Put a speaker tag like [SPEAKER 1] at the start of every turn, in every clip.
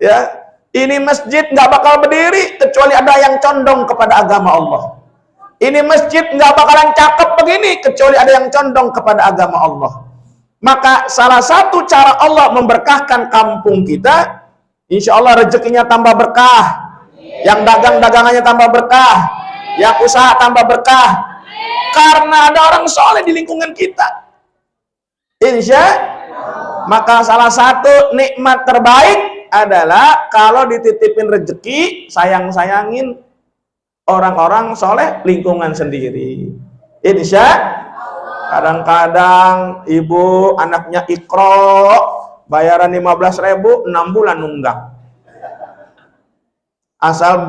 [SPEAKER 1] Ya, ini masjid nggak bakal berdiri kecuali ada yang condong kepada agama Allah. Ini masjid nggak bakalan cakep begini kecuali ada yang condong kepada agama Allah. Maka salah satu cara Allah memberkahkan kampung kita, insya Allah rezekinya tambah berkah, yang dagang-dagangannya tambah berkah, yang usaha tambah berkah, karena ada orang soleh di lingkungan kita. Insya, maka salah satu nikmat terbaik adalah kalau dititipin rezeki, sayang-sayangin orang-orang soleh lingkungan sendiri. Insya, kadang-kadang ibu anaknya ikro, bayaran 15.000, 6 bulan nunggak. Asal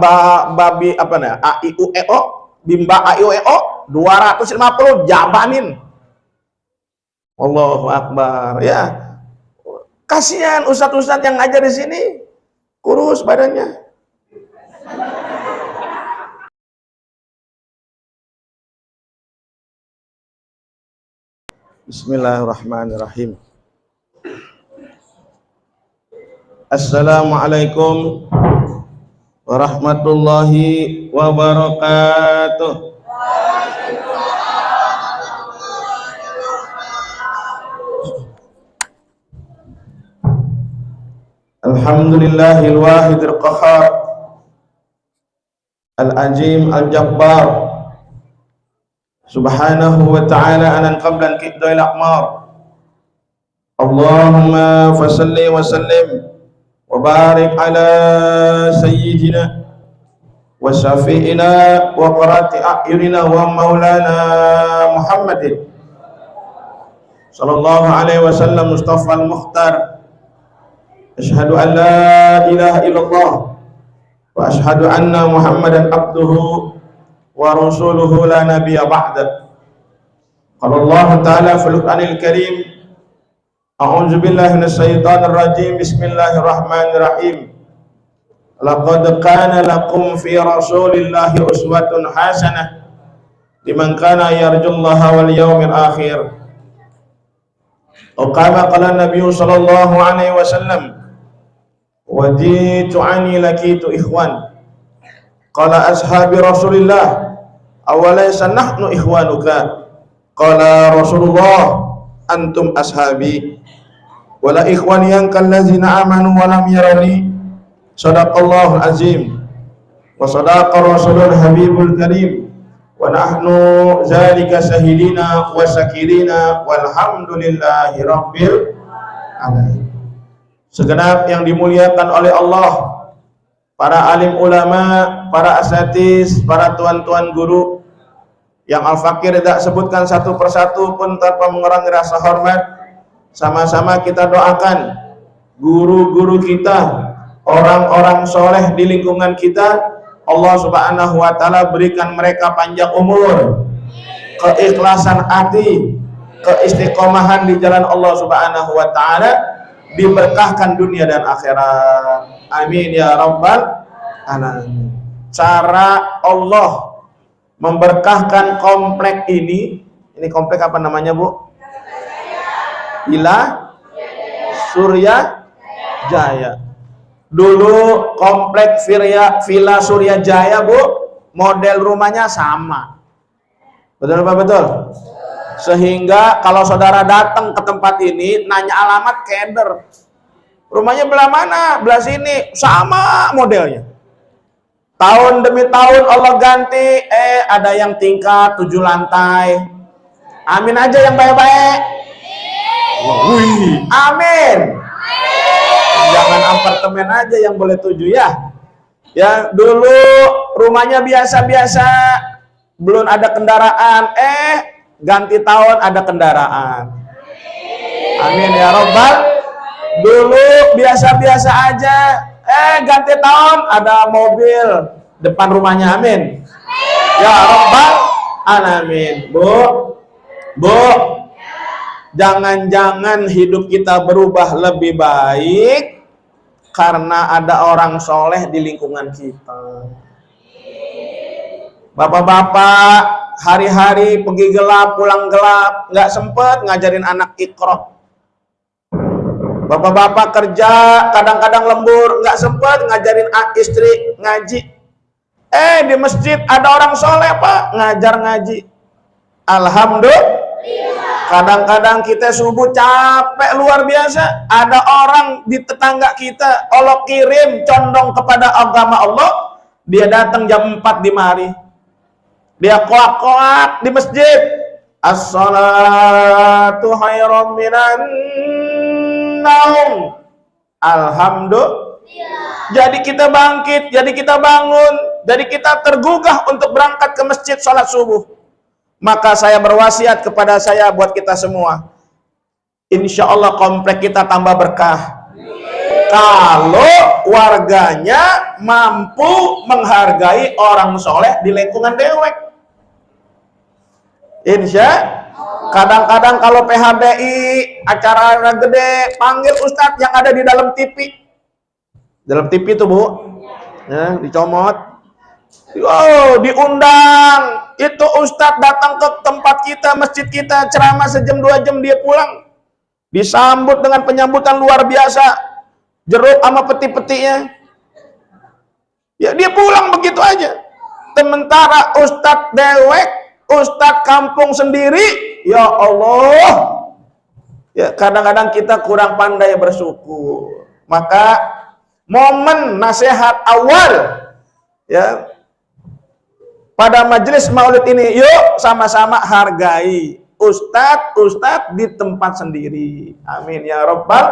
[SPEAKER 1] babi apa nih? AIUEO, bimba AIUEO 250 jabanin. Allahu Akbar. Ya, kasihan ustadz-ustadz yang ngajar di sini kurus badannya. Bismillahirrahmanirrahim. Assalamualaikum warahmatullahi wabarakatuh. Alhamdulillahil wahidil qahhar, al-ajim al-jabbar, subhanahu wa ta'ala anan qablan kiddail aqmar. Allahumma fasalli wa sallim wa barik ala sayyidina wa syafi'ina wa qarati a'yunina wa maulana Muhammadin sallallahu alaihi wasallam Mustafa al-Mukhtar. Asyhadu an la ilaha illallah wa asyhadu anna Muhammadan abduhu wa rasuluhu la nabiyya ba'da. Qala Allah ta'ala fil Qur'anil Karim, a'udzu billahi minasyaitonir rajim, bismillahirrahmanirrahim. Laqad kana lakum fi rasulillahi uswatun hasanah liman kana yarjullaha wal yawmil akhir. Qala Nabi sallallahu alaihi wasallam, waditu ani lakitu ikhwan. Qala ashabi Rasulillah, awalaysa nahnu ikhwanuka? Qala Rasulullah, antum ashabi wala ikhwani yang kallazina amanu wa lam yarani. Sadaqallahul azim wa sadaqa rasulul habibul karim wa nahnu zalika sahidina wa sakirina walhamdulillahi rabbil alamin. Segenap yang dimuliakan oleh Allah, para alim ulama, para asatiz, para tuan-tuan guru yang Al-Fakir tidak sebutkan satu persatu pun tanpa mengurangi rasa hormat. Sama-sama kita doakan guru-guru kita, orang-orang soleh di lingkungan kita, Allah subhanahu wa ta'ala berikan mereka panjang umur, keikhlasan hati, keistiqomahan di jalan Allah subhanahu wa ta'ala, diberkahkan dunia dan akhirat. Amin ya rabbal alamin. Cara Allah memberkahkan komplek ini komplek apa namanya, Bu? Villa Surya Jaya. Dulu komplek Villa Surya Jaya, Bu, model rumahnya sama. Betul apa betul? Sehingga kalau saudara datang ke tempat ini nanya alamat keder, rumahnya belah mana? Belah sini, sama modelnya. Tahun demi tahun Allah ganti, ada yang tingkat 7 lantai. Amin aja yang baik-baik. Wih, amin. Jangan apartemen aja yang boleh 7 ya. Ya, dulu rumahnya biasa-biasa, belum ada kendaraan, ganti tahun ada kendaraan. Amin ya robbal. Dulu biasa-biasa aja, ganti tahun ada mobil depan rumahnya. Amin ya robbal alamin. Bu, jangan-jangan hidup kita berubah lebih baik karena ada orang soleh di lingkungan kita. Bapak-bapak hari-hari pergi gelap, pulang gelap, nggak sempet ngajarin anak Iqra. Bapak-bapak kerja, kadang-kadang lembur, nggak sempat ngajarin istri ngaji. Di masjid ada orang soleh Pak, ngajar ngaji. Alhamdulillah. Kadang-kadang kita subuh capek luar biasa, ada orang di tetangga kita Allah kirim condong kepada agama Allah, dia datang jam 4 di mari, dia koak-koak di masjid, as-salatu khairum minan naum. Alhamdulillah. Jadi kita bangkit, jadi kita bangun, jadi kita tergugah untuk berangkat ke masjid sholat subuh. Maka saya berwasiat kepada saya buat kita semua, insya Allah komplek kita tambah berkah kalau warganya mampu menghargai orang soleh di lingkungan dewek. Insya kadang-kadang kalau PHBI acara gede panggil ustadz yang ada di dalam TV itu Bu ya, dicomot. Oh, diundang itu ustadz datang ke tempat kita, masjid kita, ceramah sejam 2 jam, dia pulang disambut dengan penyambutan luar biasa, jeruk sama peti-petinya ya, dia pulang begitu aja. Sementara ustadz dewek, ustadz kampung sendiri, ya Allah ya, kadang-kadang kita kurang pandai bersyukur. Maka momen nasihat awal ya pada majelis maulid ini, yuk sama-sama hargai ustadz di tempat sendiri. Amin ya Rabbal.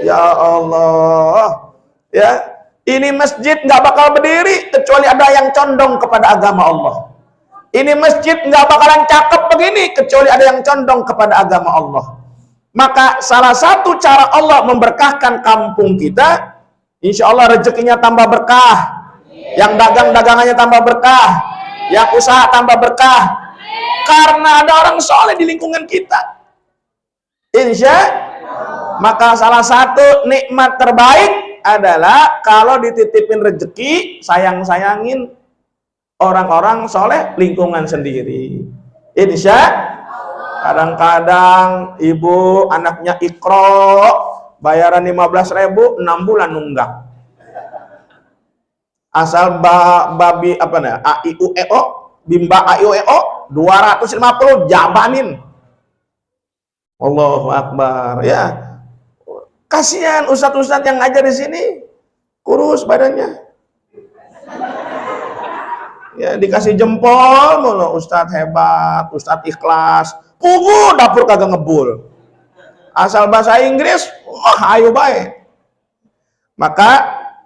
[SPEAKER 1] Ya Allah ya, ini masjid nggak bakal berdiri kecuali ada yang condong kepada agama Allah. Ini masjid nggak bakalan cakep begini kecuali ada yang condong kepada agama Allah. Maka salah satu cara Allah memberkahkan kampung kita, insya Allah rezekinya tambah berkah, yang dagangannya tambah berkah, yang usaha tambah berkah, karena ada orang soleh di lingkungan kita. Insya maka salah satu nikmat terbaik adalah kalau dititipin rezeki, sayang-sayangin orang-orang soleh lingkungan sendiri. Insya kadang-kadang ibu anaknya ikro bayaran 15.000 6 bulan nunggak. Asal babi apa nih? AIUEO, bimba AIUEO 250 jabanin. Allahu Akbar ya. Kasihan ustadz-ustadz yang ngajar di sini kurus badannya. Ya dikasih jempol mulu, ustadz hebat, ustadz ikhlas. Pugu dapur kagak ngebul. Asal bahasa Inggris, ayo baik. Maka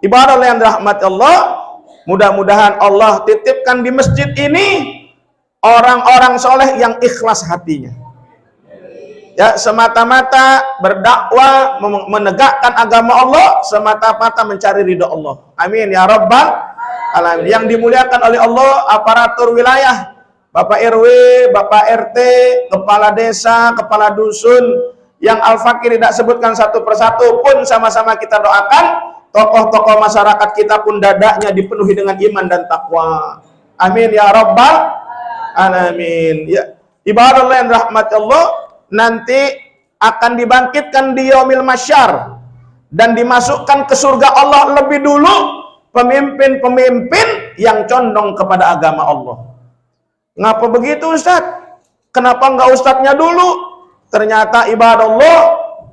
[SPEAKER 1] ibadah yang dirahmati Allah, mudah-mudahan Allah titipkan di masjid ini orang-orang soleh yang ikhlas hatinya. Ya, semata-mata berdakwah, menegakkan agama Allah, semata-mata mencari ridho Allah. Amin ya Rabbal alamin. Yang dimuliakan oleh Allah, aparatur wilayah, Bapak RW, Bapak RT, kepala desa, kepala dusun, yang Al-Fakir tidak sebutkan satu persatu pun sama-sama kita doakan. Tokoh-tokoh masyarakat kita pun dadanya dipenuhi dengan iman dan takwa. Amin ya Rabbal alamin. Ya, ibadah yang rahmat Allah nanti akan dibangkitkan di yaumil masyar dan dimasukkan ke surga Allah lebih dulu pemimpin-pemimpin yang condong kepada agama Allah. Ngapa begitu Ustaz? Kenapa enggak ustadznya dulu? Ternyata ibadah Allah,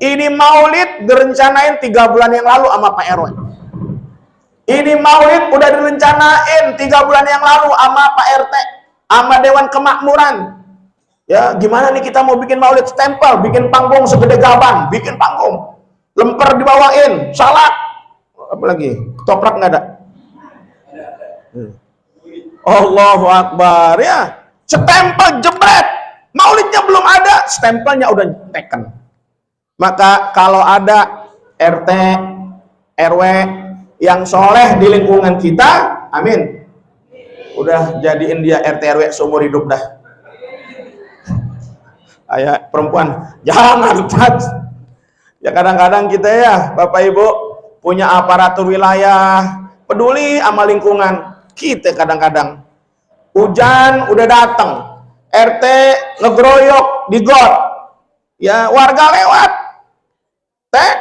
[SPEAKER 1] ini maulid direncanain 3 bulan yang lalu sama Pak RW. Ini maulid udah direncanain 3 bulan yang lalu sama Pak RT, sama Dewan Kemakmuran. Ya, gimana nih kita mau bikin maulid stempel, bikin panggung segede gaban, bikin panggung, lemper dibawain, salad, apa lagi? Ketoprak nggak ada. Allahu Akbar ya, stempel jebret, maulidnya belum ada, stempelnya udah teken. Maka kalau ada RT, RW yang soleh di lingkungan kita, amin, udah jadiin dia RT RW seumur hidup dah. Ayah perempuan jangan touch. Ya kadang-kadang kita ya Bapak Ibu punya aparatur wilayah peduli sama lingkungan kita, kadang-kadang hujan udah datang, RT ngegroyok di got, ya warga lewat, Teh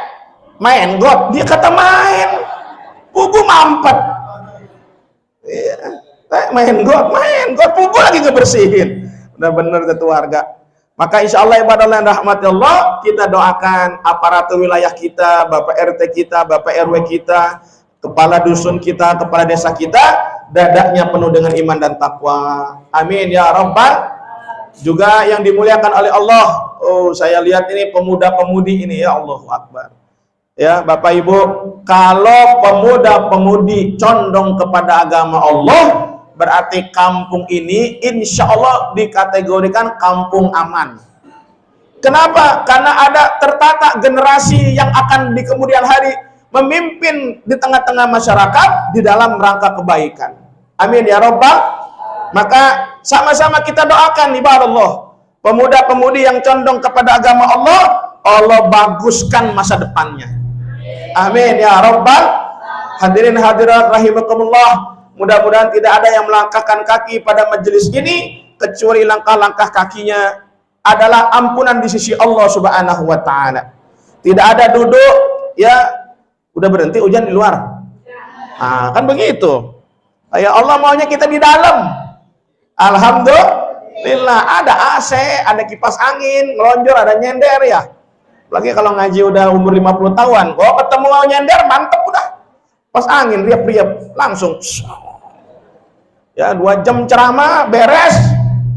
[SPEAKER 1] main got, dia kata main. Pugu mampet. Iya. Teh main got, pugu lagi ngebersihin. Benar-benar itu warga. Maka insya Allah ibadah yang rahmati Allah, kita doakan aparatur wilayah kita, Bapak RT kita, Bapak RW kita, kepala dusun kita, kepala desa kita, dadanya penuh dengan iman dan takwa. Amin ya rabbal. Juga yang dimuliakan oleh Allah. Oh, saya lihat ini pemuda-pemudi ini, ya Allahu Akbar. Ya Bapak Ibu, kalau pemuda-pemudi condong kepada agama Allah, berarti kampung ini insya Allah dikategorikan kampung aman. Kenapa? Karena ada tertata generasi yang akan di kemudian hari memimpin di tengah-tengah masyarakat di dalam rangka kebaikan. Amin ya Rabbal. Maka sama-sama kita doakan ibadah Allah, pemuda-pemudi yang condong kepada agama Allah, Allah baguskan masa depannya. Amin ya Rabbal. Hadirin hadirat rahimakumullah. Mudah-mudahan tidak ada yang melangkahkan kaki pada majelis ini kecuali langkah-langkah kakinya adalah ampunan di sisi Allah Subhanahu wa taala. Tidak ada duduk ya udah berhenti hujan di luar. Nah, kan begitu. Ya Allah maunya kita di dalam. Alhamdulillah ada AC, ada kipas angin, ngelonjor, ada nyender ya. Lagi kalau ngaji udah umur 50 tahun, oh ketemu mau nyender mantep udah. Pas angin riap-riap langsung. Ya 2 jam ceramah beres,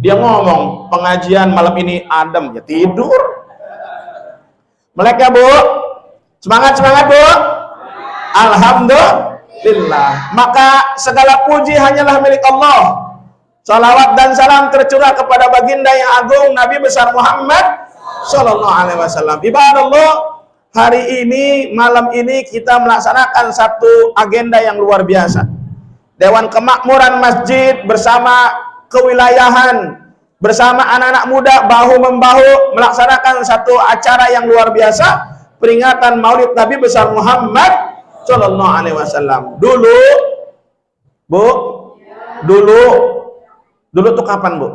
[SPEAKER 1] dia ngomong pengajian malam ini adem, ya tidur. Melek ya Bu, semangat Bu. Alhamdulillah. Maka segala puji hanyalah milik Allah. Salawat dan salam tercurah kepada baginda yang agung Nabi besar Muhammad Sallallahu Alaihi Wasallam. Ibadah Allah, hari ini malam ini kita melaksanakan satu agenda yang luar biasa. Dewan Kemakmuran Masjid bersama kewilayahan, bersama anak-anak muda bahu-membahu melaksanakan satu acara yang luar biasa, peringatan Maulid Nabi besar Muhammad Sallallahu Alaihi Wasallam. Dulu, Bu, dulu tuh kapan Bu?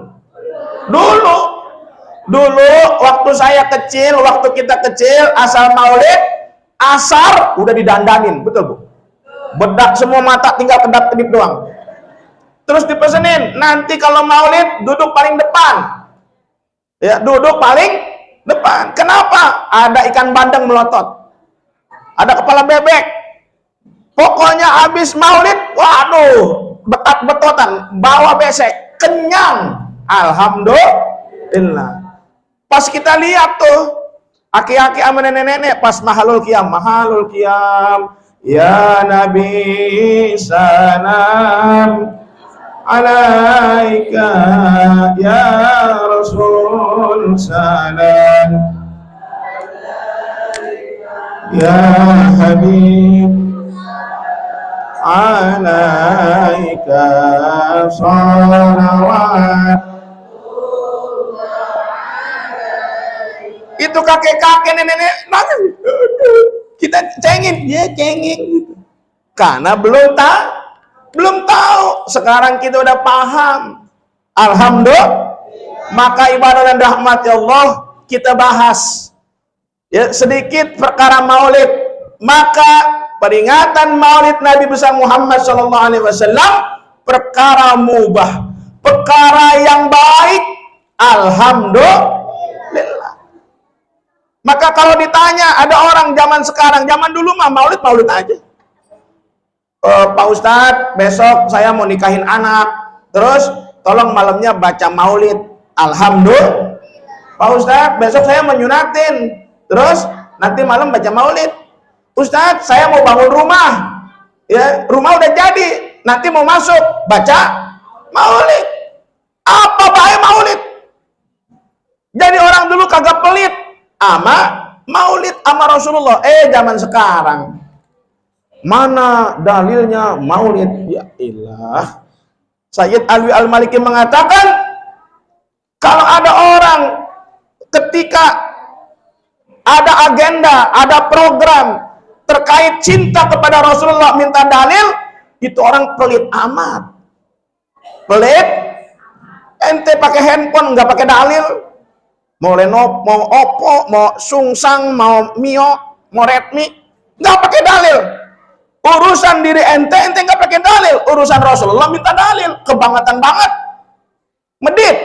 [SPEAKER 1] Dulu waktu saya kecil, waktu kita kecil, asal Maulid, asar udah didandanin, betul Bu? Bedak semua mata, tinggal kedap-kedip doang. Terus dipesenin, nanti kalau Maulid duduk paling depan. Ya, duduk paling depan. Kenapa? Ada ikan bandeng melotot. Ada kepala bebek. Pokoknya habis Maulid, waduh, betot-betotan, bawa besek, kenyang. Alhamdulillah. Pas kita lihat tuh, aki-aki sama nenek-nenek pas mahalul qiyam, ya Nabi salam alaika, ya Rasul salam, ya Habib alaika salawat. Itu kakek-kakek nenek-nenek nangis. Kita cengin, ya cengin gitu. Karena belum tahu. Sekarang kita udah paham. Alhamdulillah. Maka ibadah dan rahmat Allah kita bahas. Ya, sedikit perkara Maulid. Maka peringatan Maulid Nabi besar Muhammad SAW perkara mubah, perkara yang baik. Alhamdulillah. Maka kalau ditanya ada orang zaman sekarang, zaman dulu mah maulid aja. Pak Ustadz, besok saya mau nikahin anak, terus tolong malamnya baca maulid. Alhamdulillah. Pak Ustadz, besok saya mau nyunatin, terus nanti malam baca maulid. Ustadz, saya mau bangun rumah, ya rumah udah jadi, nanti mau masuk baca maulid. Apa bahaya maulid? Jadi orang dulu kagak pelit ama maulid ama Rasulullah. Zaman sekarang mana dalilnya maulid? Ya ilah. Sayyid Alwi Al-Maliki mengatakan kalau ada orang ketika ada agenda, ada program terkait cinta kepada Rasulullah minta dalil, itu orang pelit amat. Pelit. Ente pakai handphone nggak pakai dalil. Mau Lenovo, mau Oppo, mau Samsung, mau Mio, mau redmi, nggak pakai dalil. Urusan diri ente nggak pakai dalil. Urusan Rasulullah minta dalil, kebangetan banget, medit.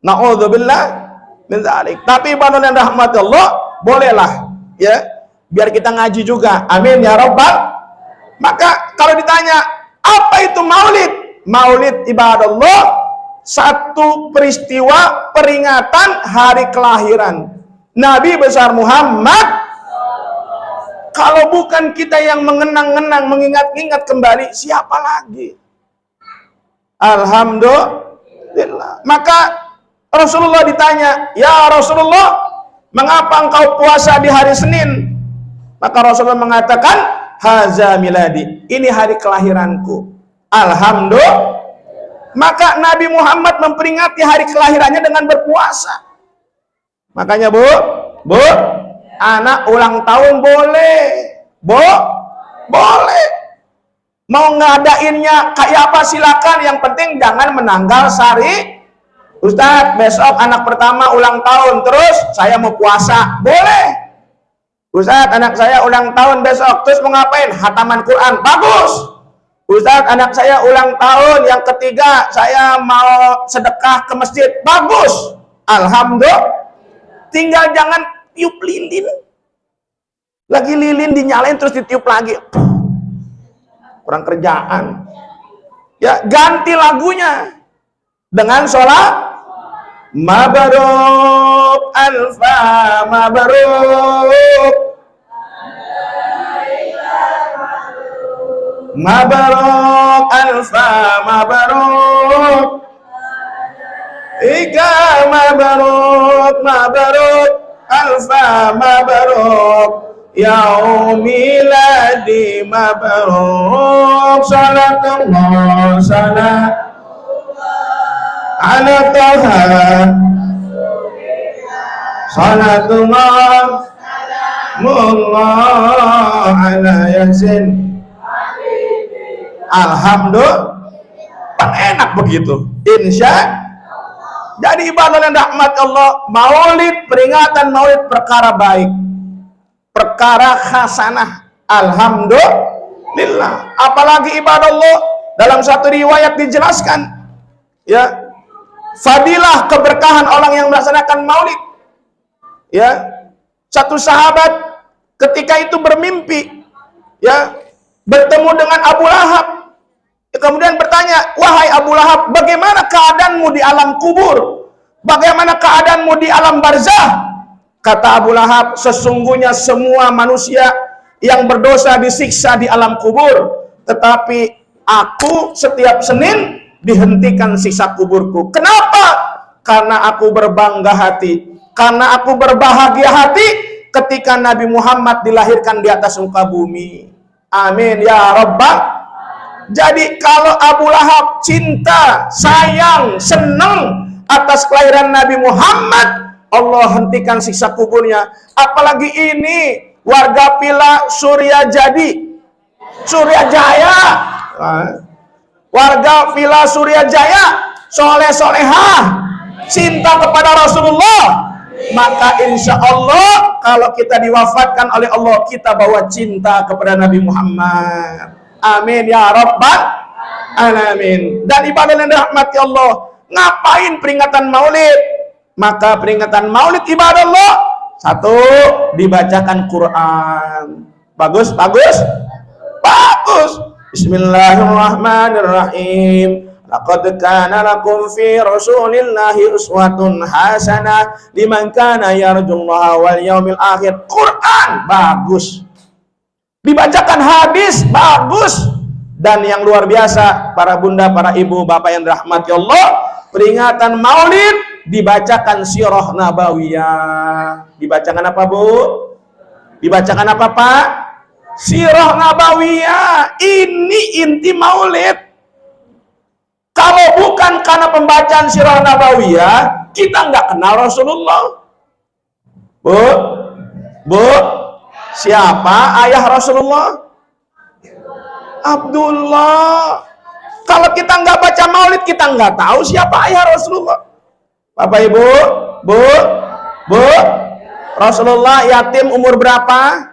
[SPEAKER 1] Na'udzubillah min dzalik. Tapi ibadah yang rahmat Allah, bolehlah ya, biar kita ngaji juga. Amin ya rabbal. Maka kalau ditanya apa itu maulid? Maulid ibadah Allah, satu peristiwa peringatan hari kelahiran Nabi besar Muhammad. Kalau bukan kita yang mengenang-enang, mengingat-ingat kembali, siapa lagi? Alhamdulillah. Maka Rasulullah ditanya, ya Rasulullah, mengapa engkau puasa di hari Senin? Maka Rasulullah mengatakan, haza miladi, ini hari kelahiranku. Alhamdulillah. Maka Nabi Muhammad memperingati hari kelahirannya dengan berpuasa. Makanya bu, anak ulang tahun boleh, boleh. Mau ngadainnya kayak apa silakan, yang penting jangan menanggal sari. Ustadz, besok anak pertama ulang tahun, terus saya mau puasa, boleh. Ustadz, anak saya ulang tahun besok, terus mau ngapain? Hataman Quran, bagus. Ustadz, anak saya ulang tahun yang ketiga, saya mau sedekah ke masjid, bagus. Alhamdulillah. Tinggal jangan tiup lilin. Lagi lilin dinyalain terus ditiup lagi. Kurang kerjaan. Ya, ganti lagunya dengan sholat. Mabaruk alfa mabaruk. Mabaruk alfa mabaruk. Ika mabaruk alfa mabaruk. Yaumiladi mabaruk. Salatullah salat ala Taha. Salatullah mullah ala Yasin. Alhamdulillah, enak begitu. Insya. Jadi ibadah dan rahmat Allah, maulid, peringatan maulid perkara baik, perkara hasanah. Alhamdulillah. Apalagi ibadah Allah, dalam satu riwayat dijelaskan, ya, fadilah keberkahan orang yang melaksanakan maulid. Ya, satu sahabat ketika itu bermimpi, ya, bertemu dengan Abu Lahab. Kemudian bertanya, wahai Abu Lahab, bagaimana keadaanmu di alam kubur? Bagaimana keadaanmu di alam barzah? Kata Abu Lahab, sesungguhnya semua manusia yang berdosa disiksa di alam kubur, tetapi aku setiap Senin dihentikan siksa kuburku. Kenapa? Karena aku berbangga hati, karena aku berbahagia hati ketika Nabi Muhammad dilahirkan di atas muka bumi. Amin ya Rabbal. Jadi kalau Abu Lahab cinta, sayang, senang atas kelahiran Nabi Muhammad, Allah hentikan siksa kuburnya. Apalagi ini warga Pila Suryajaya, warga Villa Suryajaya, soleh-solehah, cinta kepada Rasulullah. Maka insya Allah kalau kita diwafatkan oleh Allah, kita bawa cinta kepada Nabi Muhammad. Amin ya Rabbal alamin. Dan ibadah yang dirahmati Allah, ngapain peringatan maulid? Maka peringatan maulid ibadah Allah, satu, dibacakan Quran. Bagus. Bismillahirrahmanirrahim. Laqad kana lakum fi Rasulillahi uswatun hasanah liman kana yarjullaha wal yaumil akhir. Quran bagus. Dibacakan hadis bagus. Dan yang luar biasa, para bunda, para ibu, bapak yang dirahmati Allah, peringatan maulid dibacakan sirah nabawiyah. Dibacakan apa, Bu? Dibacakan apa, Pak? Sirah nabawiyah. Ini inti maulid. Kalau bukan karena pembacaan sirah nabawiyah, kita nggak kenal Rasulullah. Bu, siapa ayah Rasulullah? Abdullah. Kalau kita nggak baca maulid, kita nggak tahu siapa ayah Rasulullah. Bapak Ibu, Bu, Rasulullah yatim umur berapa?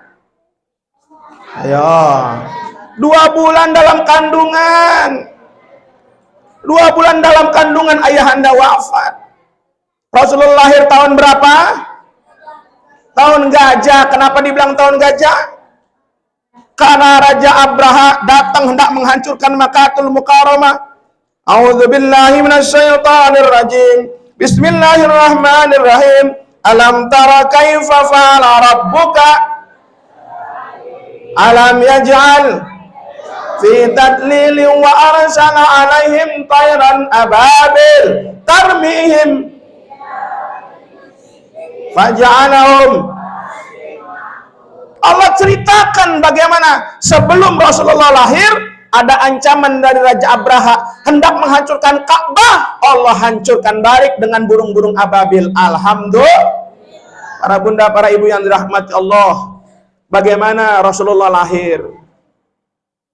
[SPEAKER 1] Ayo. 2 bulan dalam kandungan. 2 bulan dalam kandungan ayahanda wafat. Rasulullah lahir tahun berapa? Tahun gajah. Kenapa dibilang tahun gajah? Karena Raja Abraha datang hendak menghancurkan Makkatul Mukarramah. A'udzubillahi minasyaitonir rajim. Bismillahirrahmanirrahim. Alam tara kaifa fa'ala rabbuka? Alam yaj'al fi tadlilin wa arsala 'alaihim tayran ababil tarmihim faj'alahum. Allah ceritakan bagaimana sebelum Rasulullah lahir ada ancaman dari Raja Abraha hendak menghancurkan Ka'bah. Allah hancurkan balik dengan burung-burung ababil. Alhamdulillah. Para bunda, para ibu yang dirahmati Allah, bagaimana Rasulullah lahir?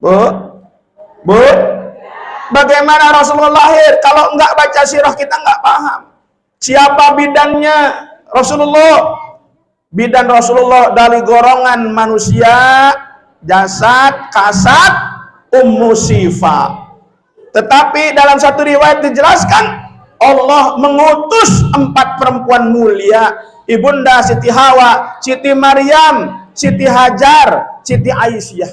[SPEAKER 1] Bu? Bagaimana Rasulullah lahir? Kalau enggak baca sirah kita enggak paham. Siapa bidannya Rasulullah? Bidan Rasulullah dari golongan manusia, jasad, kasat, Ummu Sifa. Tetapi dalam satu riwayat dijelaskan Allah mengutus 4 perempuan mulia, Ibunda Siti Hawa, Siti Maryam, Siti Hajar, Siti Aisyah,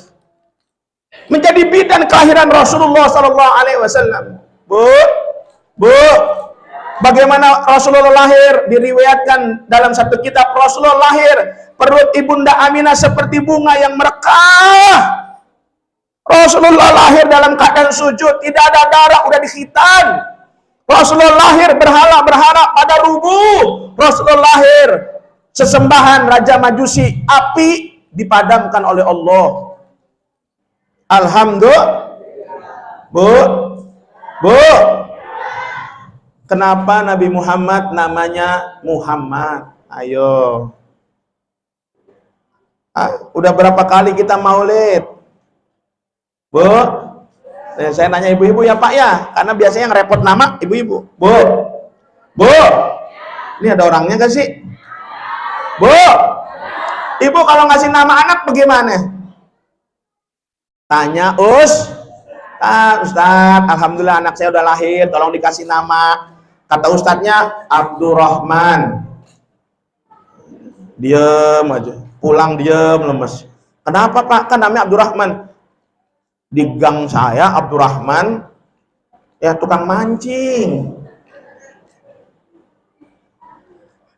[SPEAKER 1] menjadi bidan kelahiran Rasulullah SAW. Bu, bagaimana Rasulullah lahir? Diriwayatkan dalam satu kitab, Rasulullah lahir perut Ibunda Aminah seperti bunga yang merekah. Rasulullah lahir dalam keadaan sujud, tidak ada darah, udah dikhitan. Rasulullah lahir berhala pada rubuh. Rasulullah lahir sesembahan Raja Majusi, api dipadamkan oleh Allah. Alhamdulillah. Bu, kenapa Nabi Muhammad namanya Muhammad? Ayo. Udah berapa kali kita maulid? Bu, saya nanya ibu-ibu ya Pak ya, karena biasanya yang repot nama ibu-ibu. Bu, ini ada orangnya gak sih? Bu, ibu kalau ngasih nama anak bagaimana? Tanya Ustadz, alhamdulillah anak saya udah lahir, tolong dikasih nama. Kata ustadznya Abdurrahman. Diem aja, pulang diem lemes. Kenapa Pak? Kan namanya Abdurrahman. Di gang saya Abdurrahman ya tukang mancing.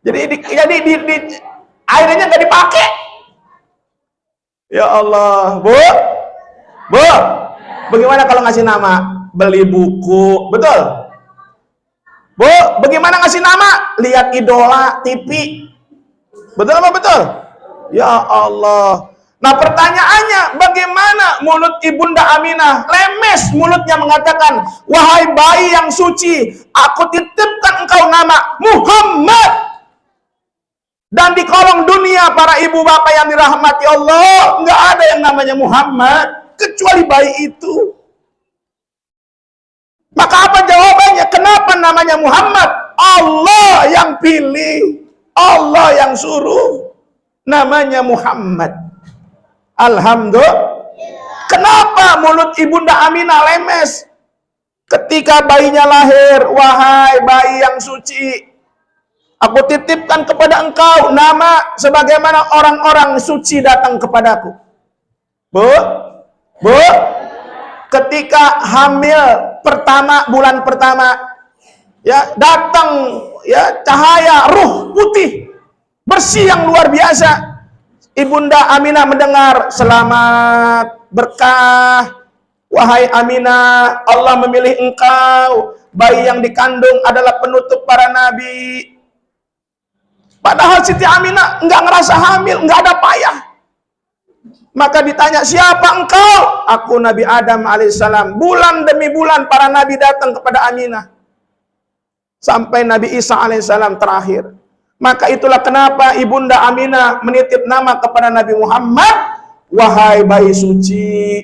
[SPEAKER 1] Jadi airnya nggak dipakai. Ya Allah, Bu, bagaimana kalau ngasih nama? Beli buku, betul? Bu, bagaimana ngasih nama? Lihat idola TV, betul apa betul? Ya Allah. Nah pertanyaannya, bagaimana mulut Ibunda Aminah lemes mulutnya mengatakan, wahai bayi yang suci, aku titipkan engkau nama Muhammad. Dan di kolong dunia para ibu bapak yang dirahmati Allah, nggak ada yang namanya Muhammad kecuali bayi itu. Maka apa jawabannya? Kenapa namanya Muhammad? Allah yang pilih, Allah yang suruh, namanya Muhammad. Alhamdulillah. Kenapa mulut Ibunda Aminah lemes ketika bayinya lahir? Wahai bayi yang suci, aku titipkan kepada engkau nama sebagaimana orang-orang suci datang kepadaku. Bu, ketika hamil pertama, bulan pertama, ya datang ya cahaya ruh putih bersih yang luar biasa. Ibunda Aminah mendengar, selamat, berkah, wahai Aminah, Allah memilih engkau. Bayi yang dikandung adalah penutup para nabi. Padahal Siti Aminah enggak ngerasa hamil, enggak ada payah. Maka ditanya, siapa engkau? Aku Nabi Adam alaihissalam. Bulan demi bulan para nabi datang kepada Aminah, sampai Nabi Isa alaihissalam terakhir. Maka itulah kenapa Ibunda Aminah menitip nama kepada Nabi Muhammad, wahai bayi suci,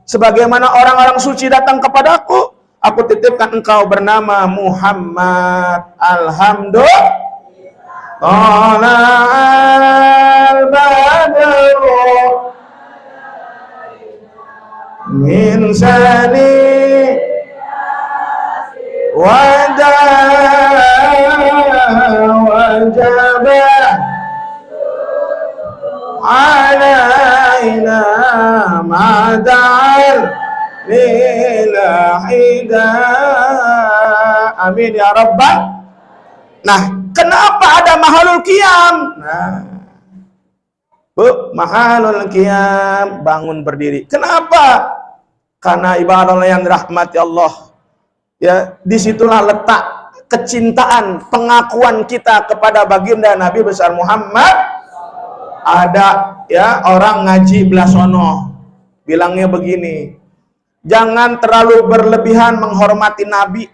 [SPEAKER 1] sebagaimana orang-orang suci datang kepadaku, aku titipkan engkau bernama Muhammad. Alhamdulillah. tala'al badru min sani wajaba alaina madal lilahida. Amin ya rabbal. Nah, kenapa ada mahalul qiyam? Nah, Bu, mahalul qiyam, bangun berdiri. Kenapa? Karena ibadah yang dirahmati Allah. Ya, disitulah letak kecintaan, pengakuan kita kepada baginda Nabi besar Muhammad. Ada ya orang ngaji Blasono bilangnya begini, jangan terlalu berlebihan menghormati Nabi,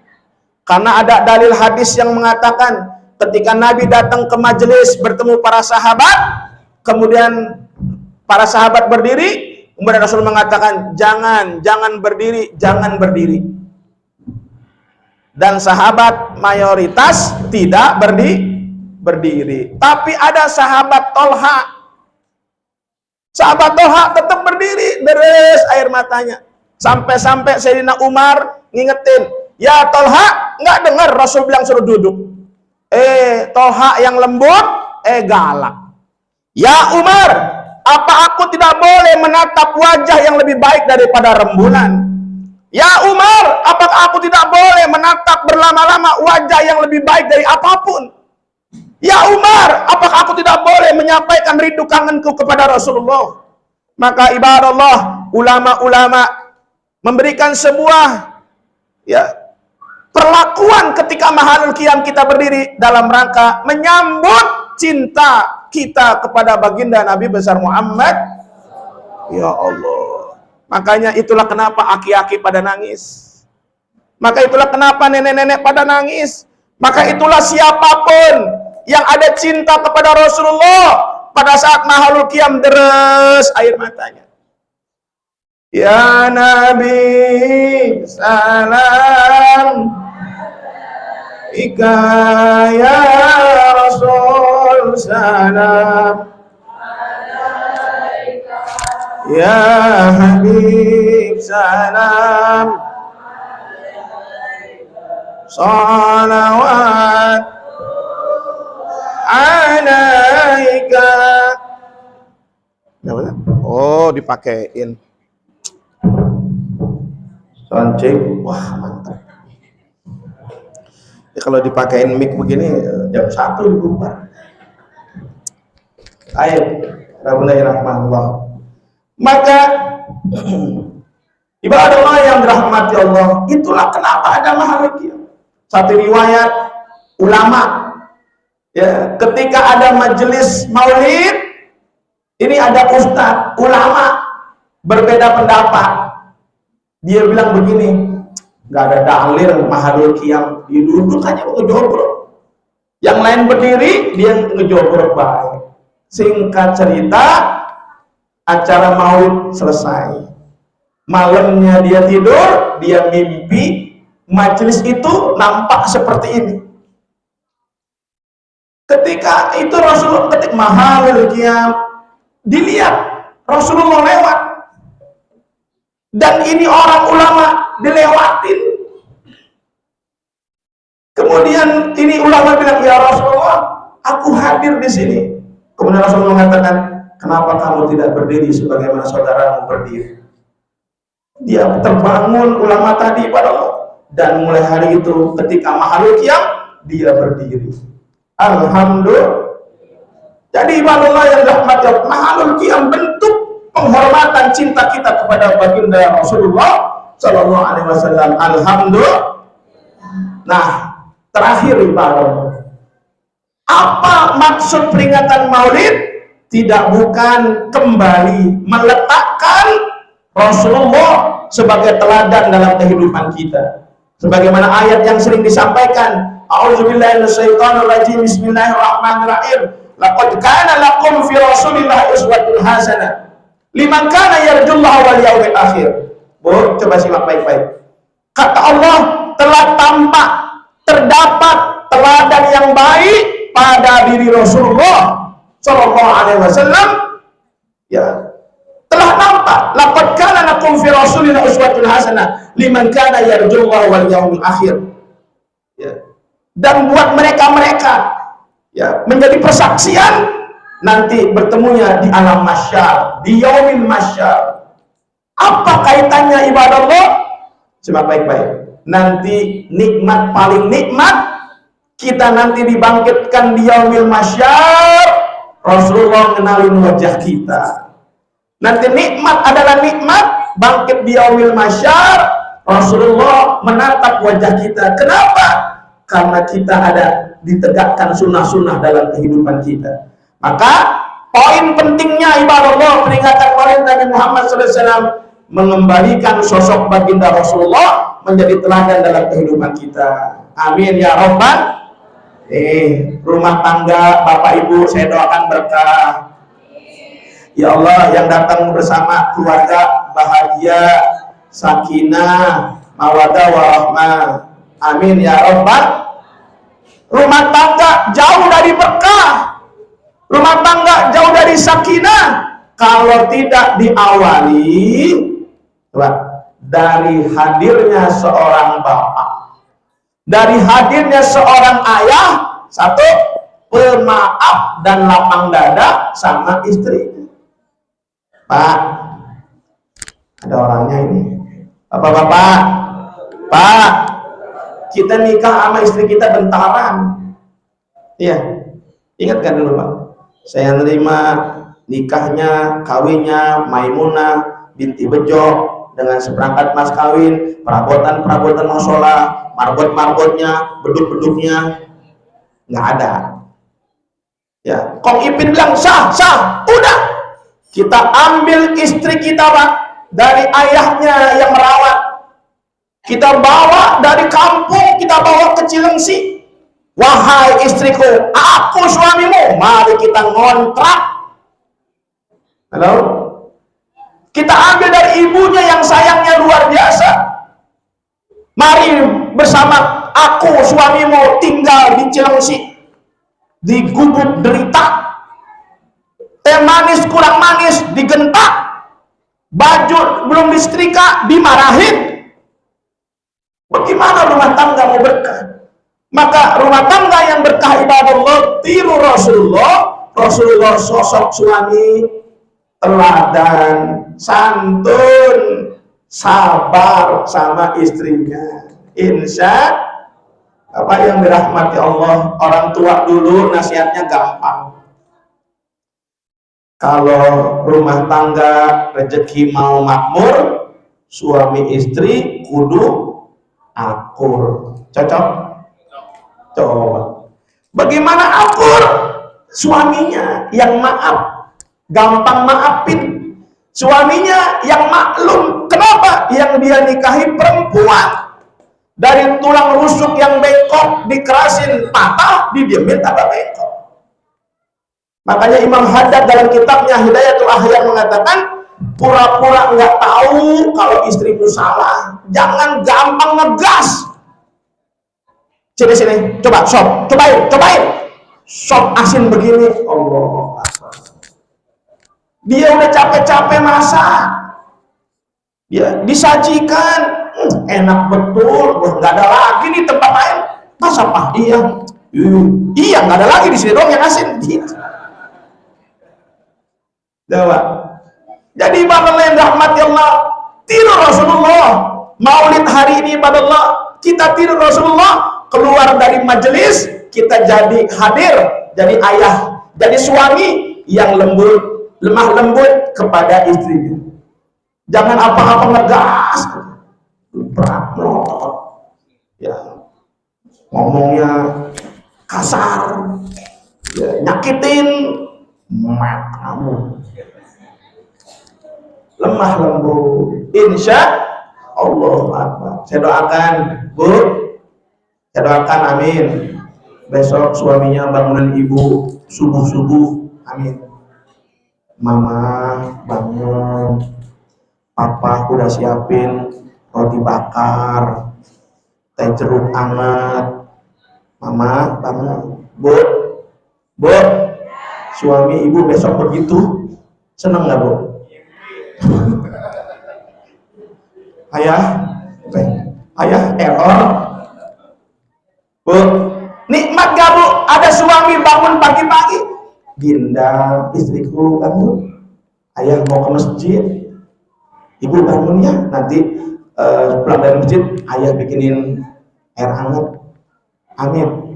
[SPEAKER 1] karena ada dalil hadis yang mengatakan ketika Nabi datang ke majelis bertemu para sahabat, kemudian para sahabat berdiri, kemudian Rasul mengatakan jangan berdiri, jangan berdiri. Dan sahabat mayoritas tidak berdiri. Tapi ada sahabat Tolha. Sahabat Tolha tetap berdiri, deres air matanya. Sampai-sampai Sayyidina Umar ngingetin, ya Tolha, nggak dengar Rasul bilang suruh duduk. Tolha yang lembut, galak. Ya Umar, apa aku tidak boleh menatap wajah yang lebih baik daripada rembulan? Ya Umar, apakah aku tidak boleh menatap berlama-lama wajah yang lebih baik dari apapun? Ya Umar, apakah aku tidak boleh menyampaikan rindu kangenku kepada Rasulullah? Maka ibadah Allah, ulama-ulama memberikan sebuah perlakuan ketika mahalul qiyam kita berdiri dalam rangka menyambut cinta kita kepada baginda Nabi besar Muhammad. Ya Allah. Makanya itulah kenapa aki-aki pada nangis. Maka itulah kenapa nenek-nenek pada nangis. Maka itulah siapapun yang ada cinta kepada Rasulullah pada saat mahalul qiyam deres air matanya. Ya Nabi salam ika ya Rasul salam ya Habib salam salawat alaika. Oh, dipakein sound check. Wah, mantap. Ya, kalau dipakein mic begini jam 1 dibubar. Ayo, Bismillahirrahmanirrahim. Maka ibadah Allah yang dirahmati Allah, itulah kenapa ada mahalul qiyam. Satu riwayat ulama, ya, ketika ada majelis maulid, ini ada ustadz ulama berbeda pendapat. Dia bilang begini, nggak ada dalil mahalul qiyam, duduk aja ngejobrok. Yang lain berdiri, dia ngejobrok baik. Singkat cerita, acara maulid selesai. Malamnya dia tidur, dia mimpi majelis itu nampak seperti ini. Ketika itu Rasulullah ketik mahalul qiyam, dilihat Rasulullah lewat, dan ini orang ulama dilewatin. Kemudian ini ulama bilang, ya Rasulullah, aku hadir di sini. Kemudian Rasulullah mengatakan, kenapa kamu tidak berdiri sebagaimana saudaramu berdiri? Dia terbangun ulama tadi pada Allah, dan mulai hari itu ketika mahalul qiyam dia berdiri. Alhamdulillah. Jadi ibadah Allah yang dirahmati Allah, mahalul qiyam bentuk penghormatan cinta kita kepada baginda Rasulullah Sallallahu Alaihi Wasallam. Alhamdulillah. Nah, terakhir ibadah, apa maksud peringatan Maulid? Tidak bukan kembali meletakkan Rasulullah sebagai teladan dalam kehidupan kita. Sebagaimana ayat yang sering disampaikan, A'udzubillahi minasyaitonir rajim, bismillahirrahmanirrahim. Laqad kana lakum fi Rasulillah uswatun hasanah liman kana yarjullaha wal yawmil akhir. Bu, coba simak baik-baik. Kata Allah, telah tampak terdapat teladan yang baik pada diri Rasulullah Shallallahu Alaihi Wasallam, ya telah nampak. Laqad kana lakum fi Rasulillah uswatun hasanah liman kana yarjullaha wal yaumil akhir. Ya. Dan buat mereka-mereka ya menjadi persaksian nanti bertemunya di alam mahsyar, di yaumil mahsyar. Apa kaitannya ibadah Allah? Simak baik-baik. Nanti nikmat paling nikmat kita nanti dibangkitkan di yaumil mahsyar, Rasulullah mengenalin wajah kita. Nanti nikmat adalah nikmat, bangkit di yaumil mahsyar, Rasulullah menatap wajah kita. Kenapa? Karena kita ada ditegakkan sunnah-sunnah dalam kehidupan kita. Maka poin pentingnya ibadah Allah, peringatan oleh Nabi Muhammad SAW, mengembalikan sosok baginda Rasulullah menjadi teladan dalam kehidupan kita. Amin ya Rabbal. Rumah tangga Bapak Ibu saya doakan berkah. Ya Allah, yang datang bersama keluarga bahagia, sakinah, mawaddah warahmah. Amin ya Rabbal. Rumah tangga jauh dari berkah, rumah tangga jauh dari sakinah kalau tidak diawali dari hadirnya seorang bapak, dari hadirnya seorang ayah, satu, pemaaf dan lapang dada sama istrinya. Pak, ada orangnya ini. Bapak-bapak, Pak, kita nikah sama istri kita bentaran. Iya, ingat kan dulu Pak? Saya nerima nikahnya, kawinnya Maimunah binti Bejo dengan seperangkat mas kawin, perabotan musola, marbot-marbotnya, beduk-beduknya, nggak ada. Ya, Kong Ipin bilang sah, udah. Kita ambil istri kita Pak dari ayahnya yang merawat. Kita bawa dari kampung, kita bawa ke Cilengsi. Wahai istriku, aku suamimu, mari kita ngontrak. Halo? Kita ambil dari ibunya yang sayangnya luar biasa. Mari bersama aku suamimu tinggal di Cilengsi, di gubuk derita. Teh manis kurang manis digentak, baju belum disetrika dimarahin. Bagaimana rumah tangga mau berkah? Maka rumah tangga yang berkah ibadah Allah, tiru Rasulullah sosok suami teladan, santun, sabar sama istrinya. Insya apa yang dirahmati Allah, orang tua dulu nasihatnya gampang. Kalau rumah tangga rezeki mau makmur, suami istri kudu akur. Cocok? Coba. Bagaimana akur? Suaminya yang maaf, gampang maafin. Suaminya yang maklum. Kenapa? Yang dia nikahi perempuan. Dari tulang rusuk yang bengkok dikerasin patah, didiemin tambah bengkok. Makanya Imam Haddad dalam kitabnya Hidayatul Ahyar mengatakan, pura-pura nggak tahu kalau istrimu salah, jangan gampang ngegas. Sini, coba sop, cobain, sop asin begini, Allah. Dia udah capek-capek masak, dia disajikan, enak betul, nggak ada lagi di tempat lain, masa Pak iya nggak ada lagi di sini dong yang asin. Jawab. Jadi ibadah yang rahmati Allah, tiru Rasulullah. Maulid hari ini ibadah Allah, kita tiru Rasulullah. Keluar dari majelis, kita jadi hadir, jadi ayah, jadi suami yang lembut, lemah lembut kepada istrinya. Jangan apa-apa ngegas, ya, ngomongnya kasar, ya, nyakitin, kamu. Lemah lembut, insya Allah. Saya doakan Bu, saya doakan amin, besok suaminya bangunin ibu subuh, amin. Mama bangun, papa udah siapin roti bakar, teh jeruk hangat. Mama bangun, Bu, Bu, suami ibu besok begitu, seneng nggak Bu? Ayah, error. Bu, nikmat gak Bu? Ada suami bangun pagi-pagi, Dinda, istriku bangun, ayah mau ke masjid, ibu bangun ya, nanti pulang dari masjid, ayah bikinin air hangat. Amin.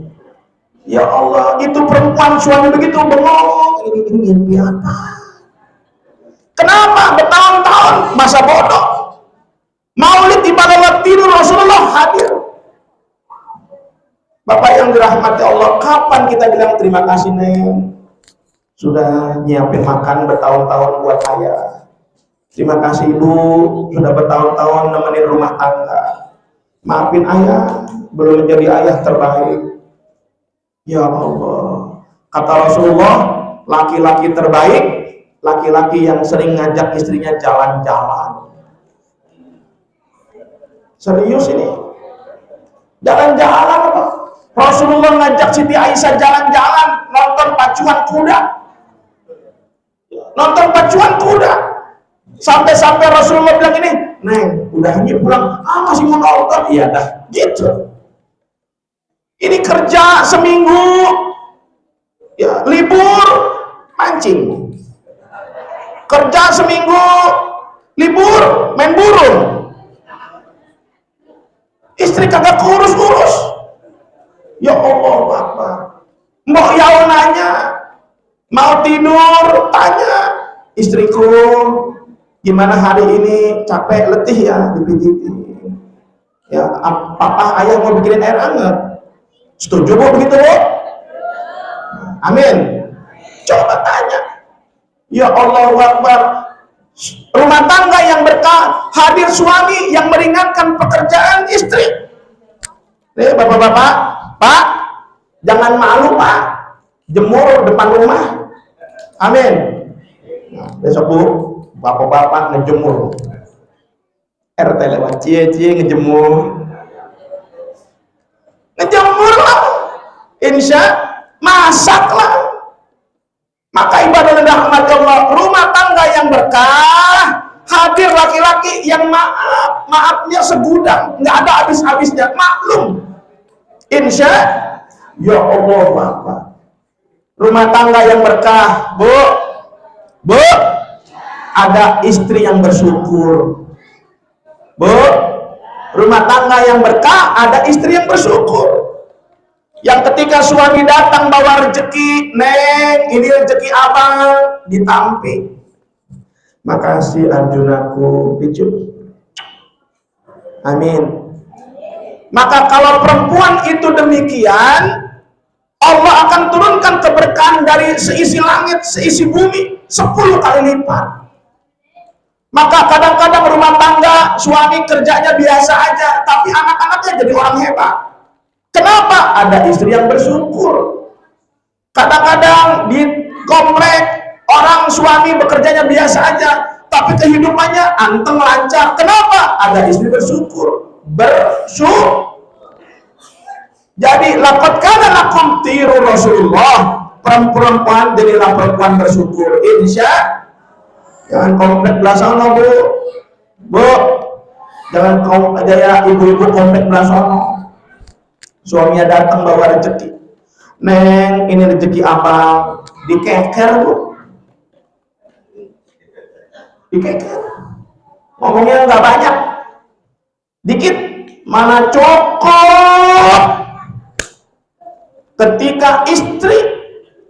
[SPEAKER 1] Ya Allah, itu perempuan suami begitu bengong, ini mimpi apa? Kenapa? Bertahun-tahun masa bodoh. Maulid di pada waktu tidur Rasulullah hadir. Bapak yang dirahmati Allah, kapan kita bilang terima kasih Neng? Sudah nyiapin makan bertahun-tahun buat ayah. Terima kasih Ibu, sudah bertahun-tahun nemenin rumah tangga. Maafin ayah, belum menjadi ayah terbaik. Ya Allah, kata Rasulullah, laki-laki terbaik, laki-laki yang sering ngajak istrinya jalan-jalan. Serius ini? Jalan-jalan apa? Rasulullah ngajak Siti Aisyah jalan-jalan, nonton pacuan kuda. Nonton pacuan kuda. Sampai-sampai Rasulullah bilang ini, Neng, udah ini pulang, masih mau nonton? Iya dah, gitu. Ini kerja seminggu, ya libur, mancing. Kerja seminggu, libur, main burung. Istri kagak kurus-kurus. Ya Allah, Akbar. Mbok Yao nanya, mau tidur, tanya istriku, gimana hari ini, capek, letih ya, dipijitin. Ya, papa ayah mau bikinin air hangat. Setuju Bu begitu Bu? Amin. Coba tanya. Ya Allah Akbar. Rumah tangga yang berkah, hadir suami yang meringankan pekerjaan istri. Bapak-bapak, Pak, jangan malu Pak, jemur depan rumah. Amin. Nah, besok Bu, bapak-bapak ngejemur. RT lewat cie-cie ngejemur. Ngejemurlah, insya masaklah. Maka ibadah rahmat Allah, rumah tangga yang berkah, hadir laki-laki yang maafnya segudang, nggak ada habis-habisnya, maklum. Insya ya Allah Bapak. Rumah tangga yang berkah, Bu, ada istri yang bersyukur. Bu, rumah tangga yang berkah, ada istri yang bersyukur. Yang ketika suami datang bawa rezeki, Neng, ini rezeki abang, ditampi. Makasih Arjunaku, dicup. Amin. Maka kalau perempuan itu demikian, Allah akan turunkan keberkahan dari seisi langit, seisi bumi, 10 kali lipat. Maka kadang-kadang rumah tangga, suami kerjanya biasa aja, tapi anak-anaknya jadi orang hebat. Kenapa? Ada istri yang bersyukur. Kadang-kadang di komplek orang suami bekerjanya biasa aja, tapi kehidupannya anteng lancar. Kenapa? Ada istri bersyukur. Jadi laqad kana lakum tiru Rasulullah. Perempuan jadilah perempuan bersyukur. Insya. Jangan komplek belasana Bu. Jangan ya ibu-ibu komplek belasana. Suaminya datang bawa rezeki. Neng, ini rezeki apa? Dikeker Bu. Dikeker. Ngomongnya nggak banyak. Dikit. Mana cukup. Ketika istri,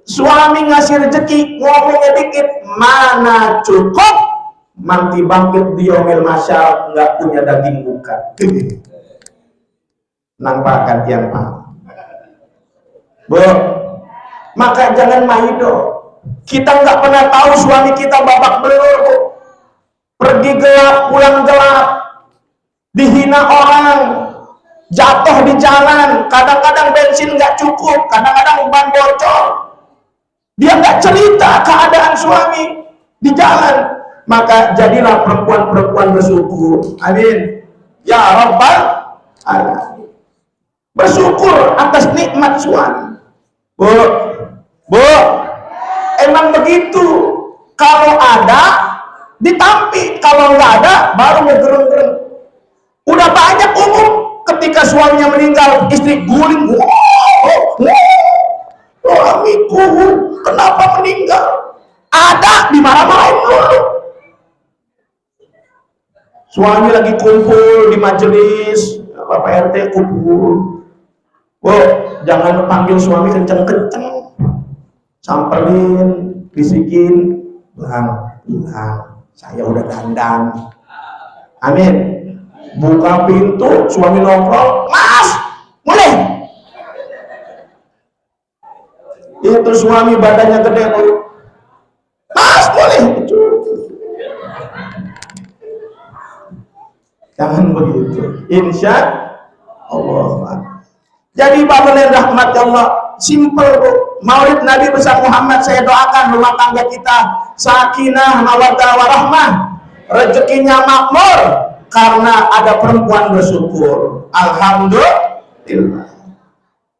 [SPEAKER 1] suami ngasih rezeki, ngomongnya dikit. Mana cukup. Manti bangkit di yaumil masyar, nggak punya daging bukan. Nampak gantian Pak Bu, maka jangan maido. Kita nggak pernah tahu suami kita babak belur Bu. Pergi gelap, pulang gelap, dihina orang, jatuh di jalan, kadang-kadang bensin nggak cukup, kadang-kadang ban bocor. Dia nggak cerita keadaan suami di jalan. Maka jadilah perempuan-perempuan bersyukur. Amin. Ya Rabbal Alamin. Bersyukur atas nikmat suami. Bu, Bu, emang begitu. Kalau ada ditampi, kalau nggak ada baru ngegereng-gereng. Udah banyak umum ketika suaminya meninggal, istri guling, suamiku kenapa meninggal? Ada dimarah-marahin dulu. Suami lagi kumpul di majelis, Bapak RT kumpul. Bu, jangan panggil suami kenceng-kenceng. Samperin, bisikin, bilang, saya udah dandan. Amin. Buka pintu, suami nongkrong, Mas, boleh. Itu suami badannya gede, Mas, boleh. Jangan begitu. Insya Allah. Jadi bapak rahmat Allah, simple Bu. Maulid Nabi besar Muhammad, saya doakan rumah tangga kita sakinah, mawaddah warahmah, rezekinya makmur karena ada perempuan bersyukur. Alhamdulillah.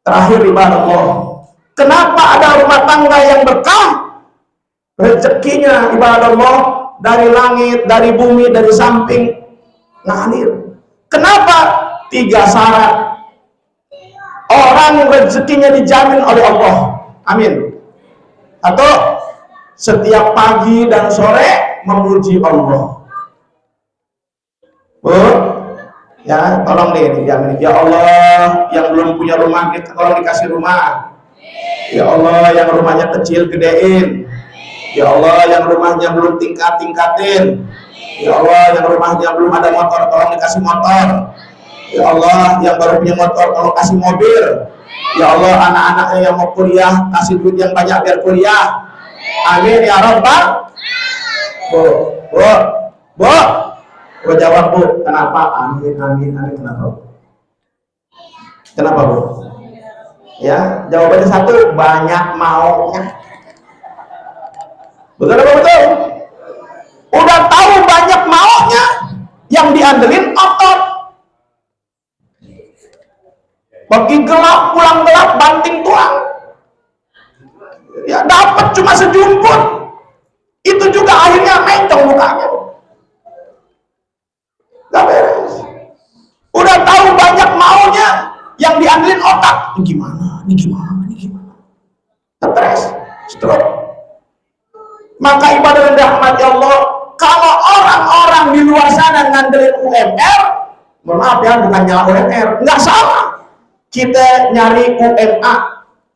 [SPEAKER 1] Terakhir ibadah Allah, kenapa ada rumah tangga yang berkah? Rezekinya ibadah Allah dari langit, dari bumi, dari samping ngalir. Kenapa? 3 syarat. Orang rezekinya dijamin oleh Allah. Amin. Atau setiap pagi dan sore memuji Allah. Bu, ya tolong deh dijamin. Ya Allah, yang belum punya rumah tolong dikasih rumah. Ya Allah, yang rumahnya kecil gedein. Ya Allah, yang rumahnya belum tingkatin. Ya Allah, yang rumahnya belum ada motor tolong dikasih motor. Ya Allah, yang baru punya motor tolong kasih mobil. Ya Allah, anak-anaknya yang mau kuliah kasih duit yang banyak biar kuliah. Amin ya Rabbal. Bu jawab Bu, kenapa? Amin kenapa? Kenapa Bu? Ya, jawabannya satu, banyak maunya. Betul apa betul? Udah tahu banyak maunya, yang diandelin otot. Pergi gelap, pulang gelap, banting tulang. Ya dapat cuma sejumput. Itu juga akhirnya mencong mukanya. Gak beres. Udah tahu banyak maunya, yang diandelin otak. Ini gimana? Stres, stroke. Maka ibadah dan rahmat Allah, kalau orang-orang di luar sana ngandelin UMR, mohon maaf ya, bukan nyala UMR, nggak salah. Kita nyari UMA,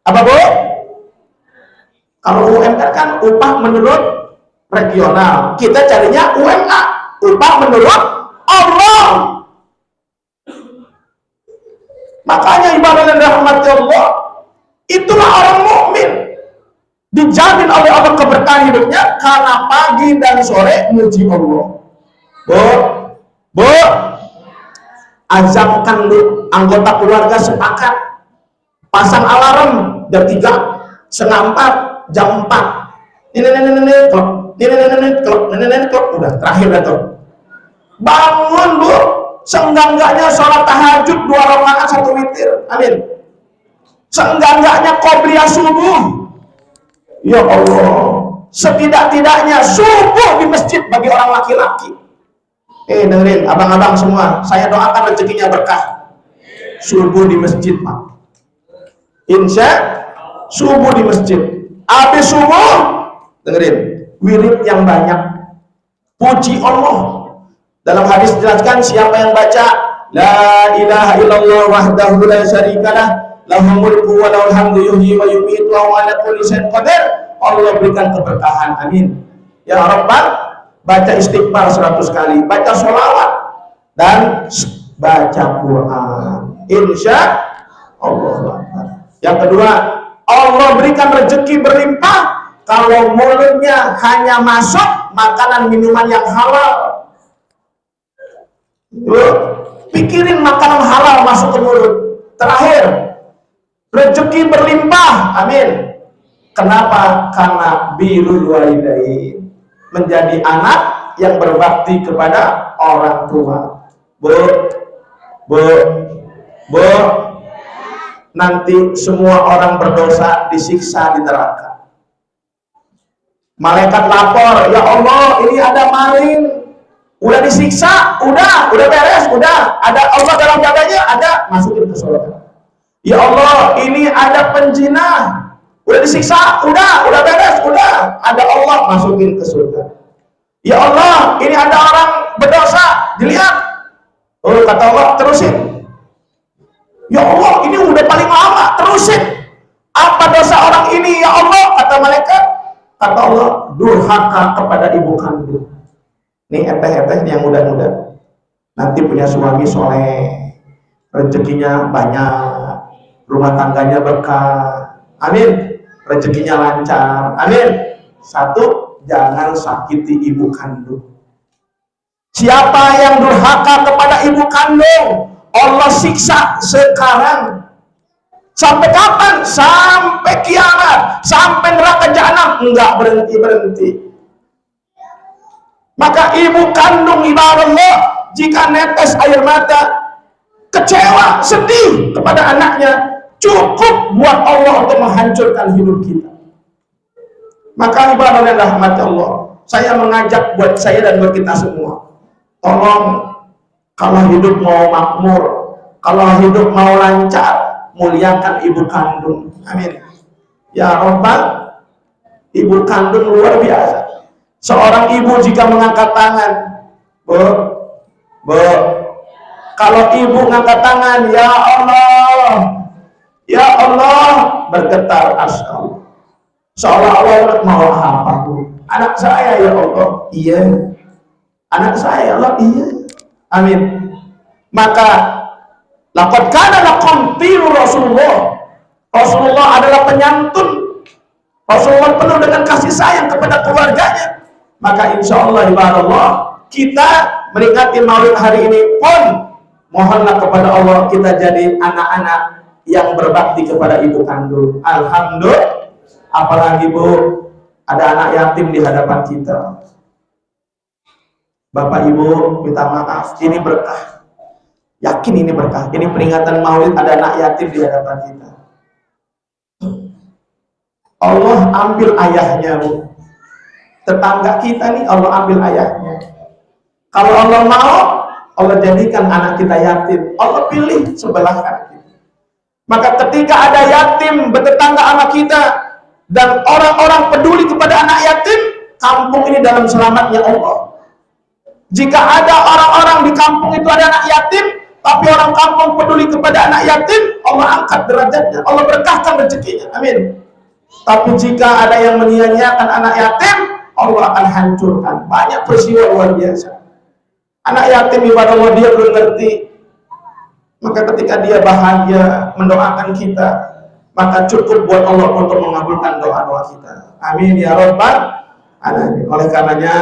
[SPEAKER 1] apa Bu? Kalau UMR kan upah menurut regional, kita carinya UMA, upah menurut Allah. Makanya ibadah dan rahmat Allah, itulah orang mukmin. Dijamin oleh Allah keberkahan hidupnya karena pagi dan sore muji Allah. Bu, azamkan lu anggota keluarga sepakat pasang alarm jam 3, setengah 4, jam 4. Ini klop, udah terakhir itu. Bangun Bu, seenggak-enggaknya sholat tahajud 2 rakaat 1 witir. Amin. Seenggak-enggaknya qobliyah subuh. Ya Allah, setidak-tidaknya subuh di masjid bagi orang laki-laki. Dengerin abang-abang semua, saya doakan rezekinya berkah. Subuh di masjid Pak. Insya subuh di masjid. Habis subuh, dengerin, wirid yang banyak, puji Allah. Dalam hadis dijelaskan, siapa yang baca la ilaha illallah wahdahu la syarikalah lahul mulku wa lahul hamdu yuhyi wa yumiitu wa huwa ala kulli syai'in qadir, Allah berikan keberkahan. Amin ya Rabbal. Baca istighfar 100 kali, baca sholawat dan baca Quran. Insya Allah. Yang kedua, Allah berikan rezeki berlimpah kalau mulutnya hanya masuk makanan minuman yang halal. Pikirin makanan halal masuk ke mulut. Terakhir, rezeki berlimpah. Amin. Kenapa? Karena birrul walidain, menjadi anak yang berbakti kepada orang tua. Bu, nanti semua orang berdosa disiksa di neraka. Malaikat lapor, ya Allah, ini ada maling, udah disiksa, udah beres, udah ada Allah dalam jaganya, ada, masukin ke surga. Ya Allah, ini ada penjinah, udah disiksa, udah beres, udah ada Allah, masukin ke surga. Ya Allah, ini ada orang berdosa, dilihat. Oh, kata Allah, terusin. Ya Allah, ini udah paling lama, terusin. Apa dosa orang ini, ya Allah? Kata malaikat. Kata Allah, durhaka kepada ibu kandung. Nih eteh-eteh yang muda-muda, nanti punya suami soleh, rezekinya banyak, rumah tangganya berkah, amin, rezekinya lancar, amin. Satu, jangan sakiti ibu kandung. Siapa yang durhaka kepada ibu kandung, Allah siksa sekarang. Sampai kapan? Sampai kiamat, sampai neraka jahanam, enggak berhenti-berhenti. Maka ibu kandung ibarat Allah, jika netes air mata, kecewa, sedih kepada anaknya, cukup buat Allah untuk menghancurkan hidup kita. Maka ibarat yang rahmat Allah, saya mengajak buat saya dan buat kita semua, tolong kalau hidup mau makmur, kalau hidup mau lancar, muliakan ibu kandung, amin. Ya Rabbal, ibu kandung luar biasa. Seorang ibu jika mengangkat tangan, bu, kalau ibu mengangkat tangan, ya Allah, bergetar asal. Seolah-olah mau apa bu? Anak saya ya Allah, iya. Anak saya ya Allah, iya. Amin. Maka laqad kana lakum fi Rasulullah. Rasulullah adalah penyantun. Rasulullah penuh dengan kasih sayang kepada keluarganya. Maka insya Allah ibadah kita menikmati Maulid hari ini pun mohonlah kepada Allah kita jadi anak-anak yang berbakti kepada ibu kandung. Alhamdulillah. Apalagi bu, ada anak yatim di hadapan kita. Bapak ibu minta maaf, ini berkah. Yakin ini berkah. Ini peringatan Maulid, ada anak yatim di hadapan kita. Allah ambil ayahnya bu. Tetangga kita nih Allah ambil ayahnya. Kalau Allah mau, Allah jadikan anak kita yatim. Allah pilih sebelah kaki. Maka ketika ada yatim bertetangga sama kita dan orang-orang peduli kepada anak yatim, kampung ini dalam selamatnya Allah. Jika ada orang-orang di kampung itu ada anak yatim, tapi orang kampung peduli kepada anak yatim, Allah angkat derajatnya, Allah berkahkan rezekinya, amin. Tapi jika ada yang menyia-nyiakan anak yatim, Allah akan hancurkan. Banyak peristiwa luar biasa. Anak yatim ibadah Allah, dia belum ngerti. Maka ketika dia bahagia mendoakan kita, maka cukup buat Allah untuk mengabulkan doa-doa kita. Amin ya Rabbal alamin. Oleh karenanya,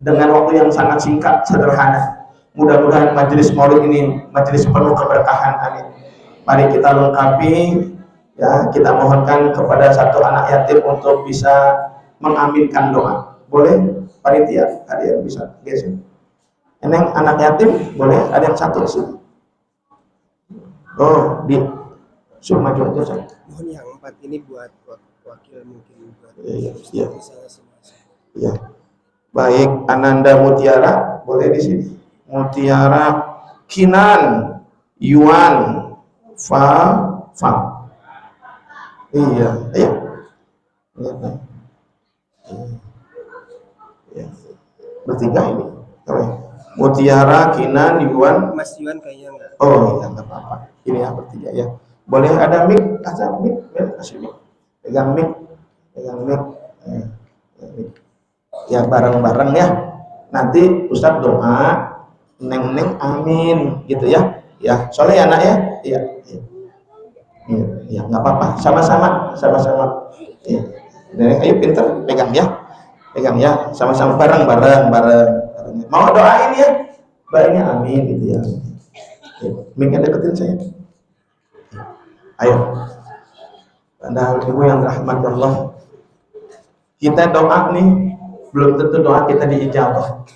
[SPEAKER 1] dengan waktu yang sangat singkat, sederhana, mudah-mudahan majelis Maulid ini majelis penuh keberkahan, amin. Mari kita lengkapi, ya, kita mohonkan kepada satu anak yatim untuk bisa mengaminkan doa. Boleh panitia, ada yang bisa geser. Ini anak yatim, boleh ada yang satu sih. Oh, di suruh maju aja saya.
[SPEAKER 2] Mohon yang 4 ini buat wakil mungkin buat
[SPEAKER 1] iya. Iya. Baik, Ananda Mutiara boleh di sini. Mutiara Kinan Yuan Fa. Iya. Iya. Bertiga ini. Mutiara Kinan Yuan.
[SPEAKER 2] Mas Yuan kayaknya enggak.
[SPEAKER 1] Oh iya, enggak apa-apa. Ini yang bertiga ya. Boleh ada mic, kasih mic, ya, kasih mic. Pegang mic. Ya bareng-bareng ya. Nanti Ustadz doa, neng amin gitu ya. Ya, soalnya anak ya. Iya. Ya, nggak apa-apa. Sama-sama. Iya. Ayo pinter, pegang ya. Sama-sama bareng. Mau doain ya. Baiknya amin gitu ya. Mic-nya deketin saya. Ayo. Anda ibu yang rahmat Allah. Kita doa nih, belum tentu doa kita diijabah.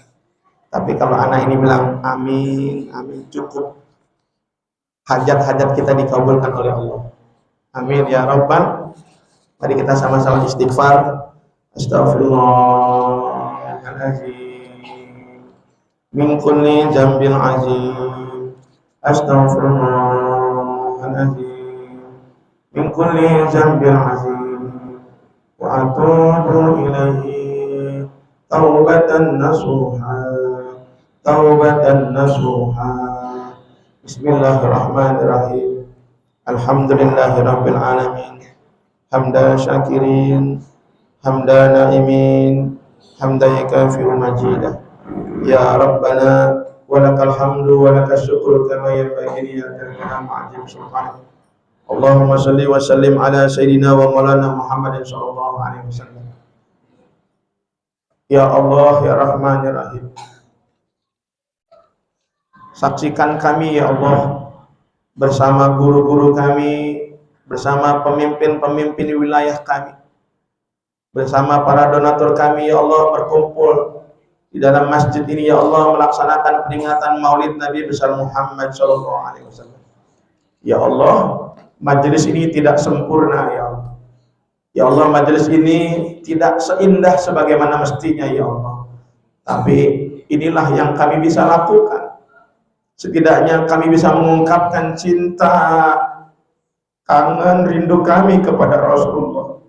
[SPEAKER 1] Tapi kalau anak ini bilang amin, cukup. hajat-hajat kita dikabulkan oleh Allah. Amin ya rabbal. Mari kita sama-sama istighfar. Astaghfirullahaladzim min kulli dzambin azim. Astaghfirullahaladzim min kulli dzambin azim. Wa atubu ilaihi taubatan nasuha. Taubatan nasuha. Bismillahirrahmanirrahim. Alhamdulillahirabbil alamin. Hamdan syakirin, hamdan naimin, hamdan yakafi'u majidah. Ya Rabbana walakal hamdu walakal syukru kama yanbaghi li karam ajib subhanak. Allahumma shalli wa sallim ala sayyidina wa maulana Muhammadin sallallahu alaihi wasallam. Ya Allah ya Rahman ya Rahim. Saksikan kami ya Allah bersama guru-guru kami, bersama pemimpin-pemimpin wilayah kami, bersama para donatur kami ya Allah berkumpul di dalam masjid ini ya Allah melaksanakan peringatan Maulid Nabi besar Muhammad sallallahu alaihi wasallam. Ya Allah, majelis ini tidak sempurna ya Allah. Ya Allah, majelis ini tidak seindah sebagaimana mestinya ya Allah. Tapi inilah yang kami bisa lakukan. Setidaknya kami bisa mengungkapkan cinta, kangen, rindu kami kepada Rasulullah.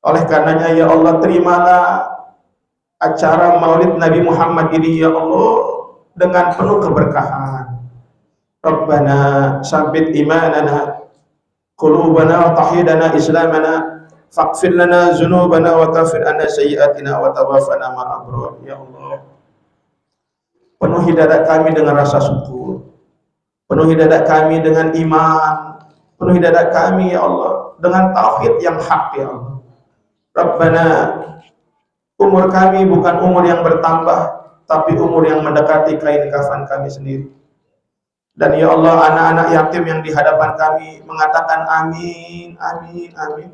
[SPEAKER 1] Oleh karenanya ya Allah, terimalah acara Maulid Nabi Muhammad ini ya Allah dengan penuh keberkahan. Rabbana sabbit imanana qulubana wa tahhidana islamana faghfir lana dzunubana wa kaffir anna sayyi'atina wa tawaffana ma'al abrar. Ya Allah, penuhi dada kami dengan rasa syukur, penuhi dada kami dengan iman, penuhi dada kami ya Allah dengan tauhid yang hak ya Allah. Rabbana, umur kami bukan umur yang bertambah, tapi umur yang mendekati kain kafan kami sendiri. Dan ya Allah, anak-anak yatim yang di hadapan kami mengatakan amin, amin, amin.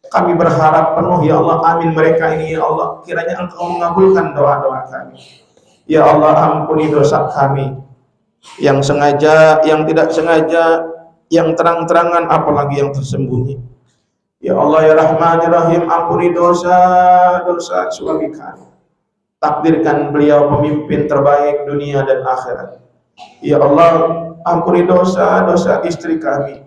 [SPEAKER 1] Kami berharap penuh ya Allah, amin mereka ini ya Allah. Kiranya Engkau mengabulkan doa-doa kami. Ya Allah, ampuni dosa kami yang sengaja, yang tidak sengaja, yang terang-terangan, apalagi yang tersembunyi. Ya Allah ya Rahman ya Rahim, ampuni dosa-dosa suami kami. Takdirkan beliau pemimpin terbaik dunia dan akhirat. Ya Allah, ampuni dosa-dosa istri kami.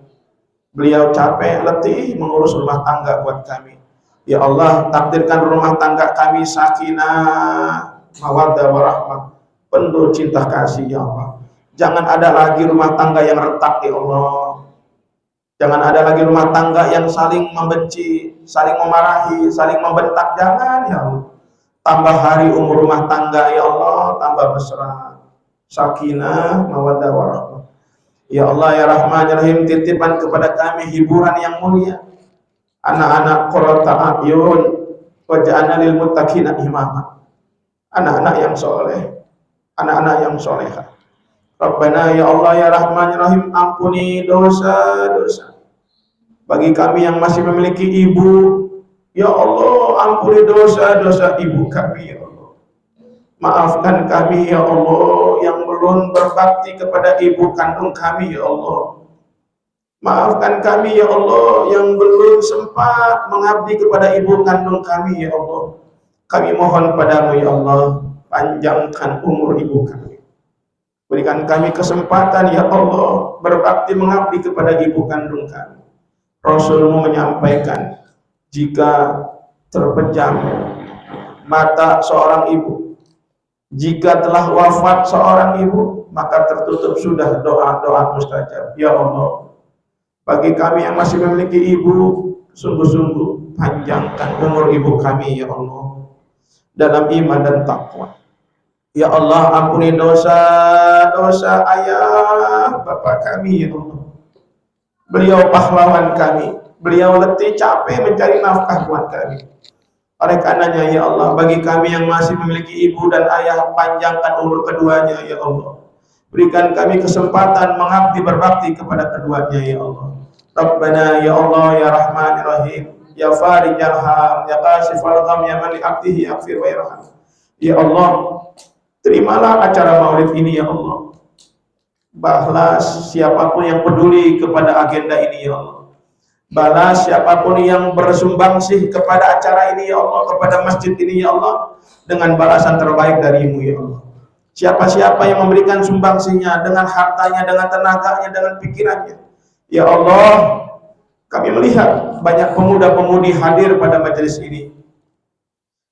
[SPEAKER 1] Beliau capek, letih mengurus rumah tangga buat kami. Ya Allah, takdirkan rumah tangga kami sakinah, mawaddah warahmah, penuh cinta kasih ya Allah. Jangan ada lagi rumah tangga yang retak ya Allah. Jangan ada lagi rumah tangga yang saling membenci, saling memarahi, saling membentak. Jangan ya Allah. Tambah hari umur rumah tangga ya Allah, tambah mesra, sakinah, mawaddah warahmah. Ya Allah ya Rahman ya Rahim, titipan kepada kami hiburan yang mulia. Anak-anak qurrata a'yun waj'alna lil muttaqina imama. Anak-anak yang soleh, anak-anak yang solehah. Rabbana ya Allah ya Rahman ya Rahim, ampuni dosa-dosa bagi kami yang masih memiliki ibu. Ya Allah, ampuni dosa-dosa ibu kami ya Allah. Maafkan kami ya Allah yang belum berbakti kepada ibu kandung kami ya Allah. Maafkan kami ya Allah yang belum sempat mengabdi kepada ibu kandung kami ya Allah. Kami mohon padamu ya Allah, panjangkan umur ibu kami. Berikan kami kesempatan ya Allah berbakti mengabdi kepada ibu kandung kami. Rasulmu menyampaikan, jika terpejam mata seorang ibu, jika telah wafat seorang ibu, maka tertutup sudah doa-doa mustajab. Ya Allah, bagi kami yang masih memiliki ibu, sungguh-sungguh panjangkan umur ibu kami ya Allah dalam iman dan takwa. Ya Allah, ampuni dosa-dosa ayah bapak kami ya Allah. Beliau pahlawan kami, beliau letih capek mencari nafkah buat kami. Oleh karenanya ya Allah, bagi kami yang masih memiliki ibu dan ayah, panjangkan umur keduanya ya Allah. Berikan kami kesempatan mengabdi berbakti kepada keduanya ya Allah. Rabbana ya Allah ya Rahman ya Rahim, ya Farijal Ham, ya Kashifal Gham, ya Malik Abdihi Aghfir wa Irham. Ya Allah, terimalah acara Maulid ini ya Allah. Balas siapapun yang peduli kepada agenda ini ya Allah. Balas siapapun yang bersumbangsih kepada acara ini ya Allah, kepada masjid ini ya Allah, dengan balasan terbaik darimu ya Allah. Siapa-siapa yang memberikan sumbangsihnya dengan hartanya, dengan tenaganya, dengan pikirannya, ya Allah, kami melihat banyak pemuda-pemudi hadir pada majelis ini.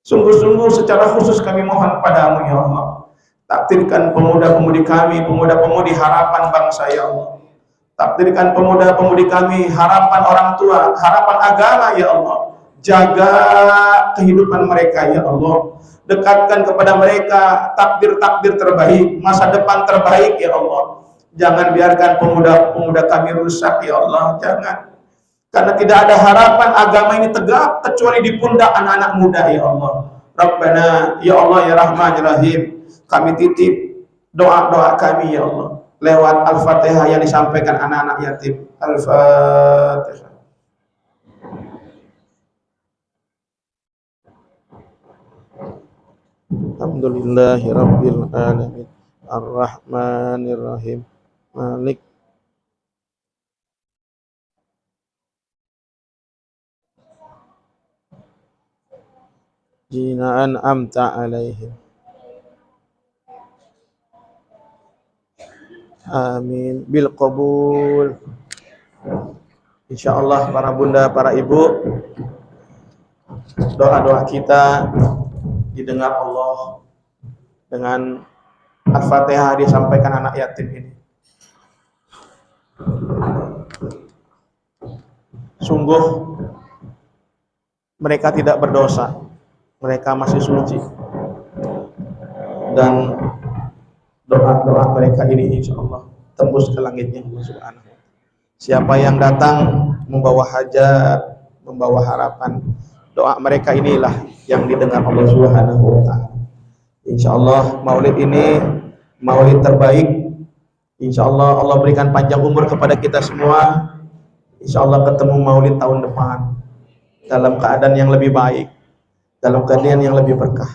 [SPEAKER 1] Sungguh-sungguh secara khusus kami mohon padamu ya Allah, takdirkan pemuda-pemudi kami, pemuda-pemudi harapan bangsa ya Allah. Takdirkan pemuda-pemudi kami harapan orang tua, harapan agama ya Allah. Jaga kehidupan mereka ya Allah. Dekatkan kepada mereka takdir-takdir terbaik, masa depan terbaik ya Allah. Jangan biarkan pemuda-pemuda kami rusak ya Allah, jangan. Karena tidak ada harapan agama ini tegak kecuali di pundak anak-anak muda ya Allah. Rabbana ya Allah ya Rahman ya Rahim, kami titip doa-doa kami ya Allah lewat Al-Fatihah yang disampaikan anak-anak yatim. Al-Fatihah. Alhamdulillahirabbil alamin. Ar-Rahmanir-Rahim. Malik Jina an'amta alaihim. Amin bil qabul. Insyaallah para bunda, para ibu, doa-doa kita didengar Allah dengan Al-Fatihah disampaikan anak yatim ini. Sungguh mereka tidak berdosa, mereka masih suci, dan doa-doa mereka ini insya Allah tembus ke langitnya Allah Subhanahu. Siapa yang datang membawa hajat, membawa harapan, doa mereka inilah yang didengar Allah Subhanahu wa taala. Insya Allah maulid ini maulid terbaik. Insya Allah Allah berikan panjang umur kepada kita semua. Insya Allah ketemu maulid tahun depan dalam keadaan yang lebih baik, dalam keadaan yang lebih berkah.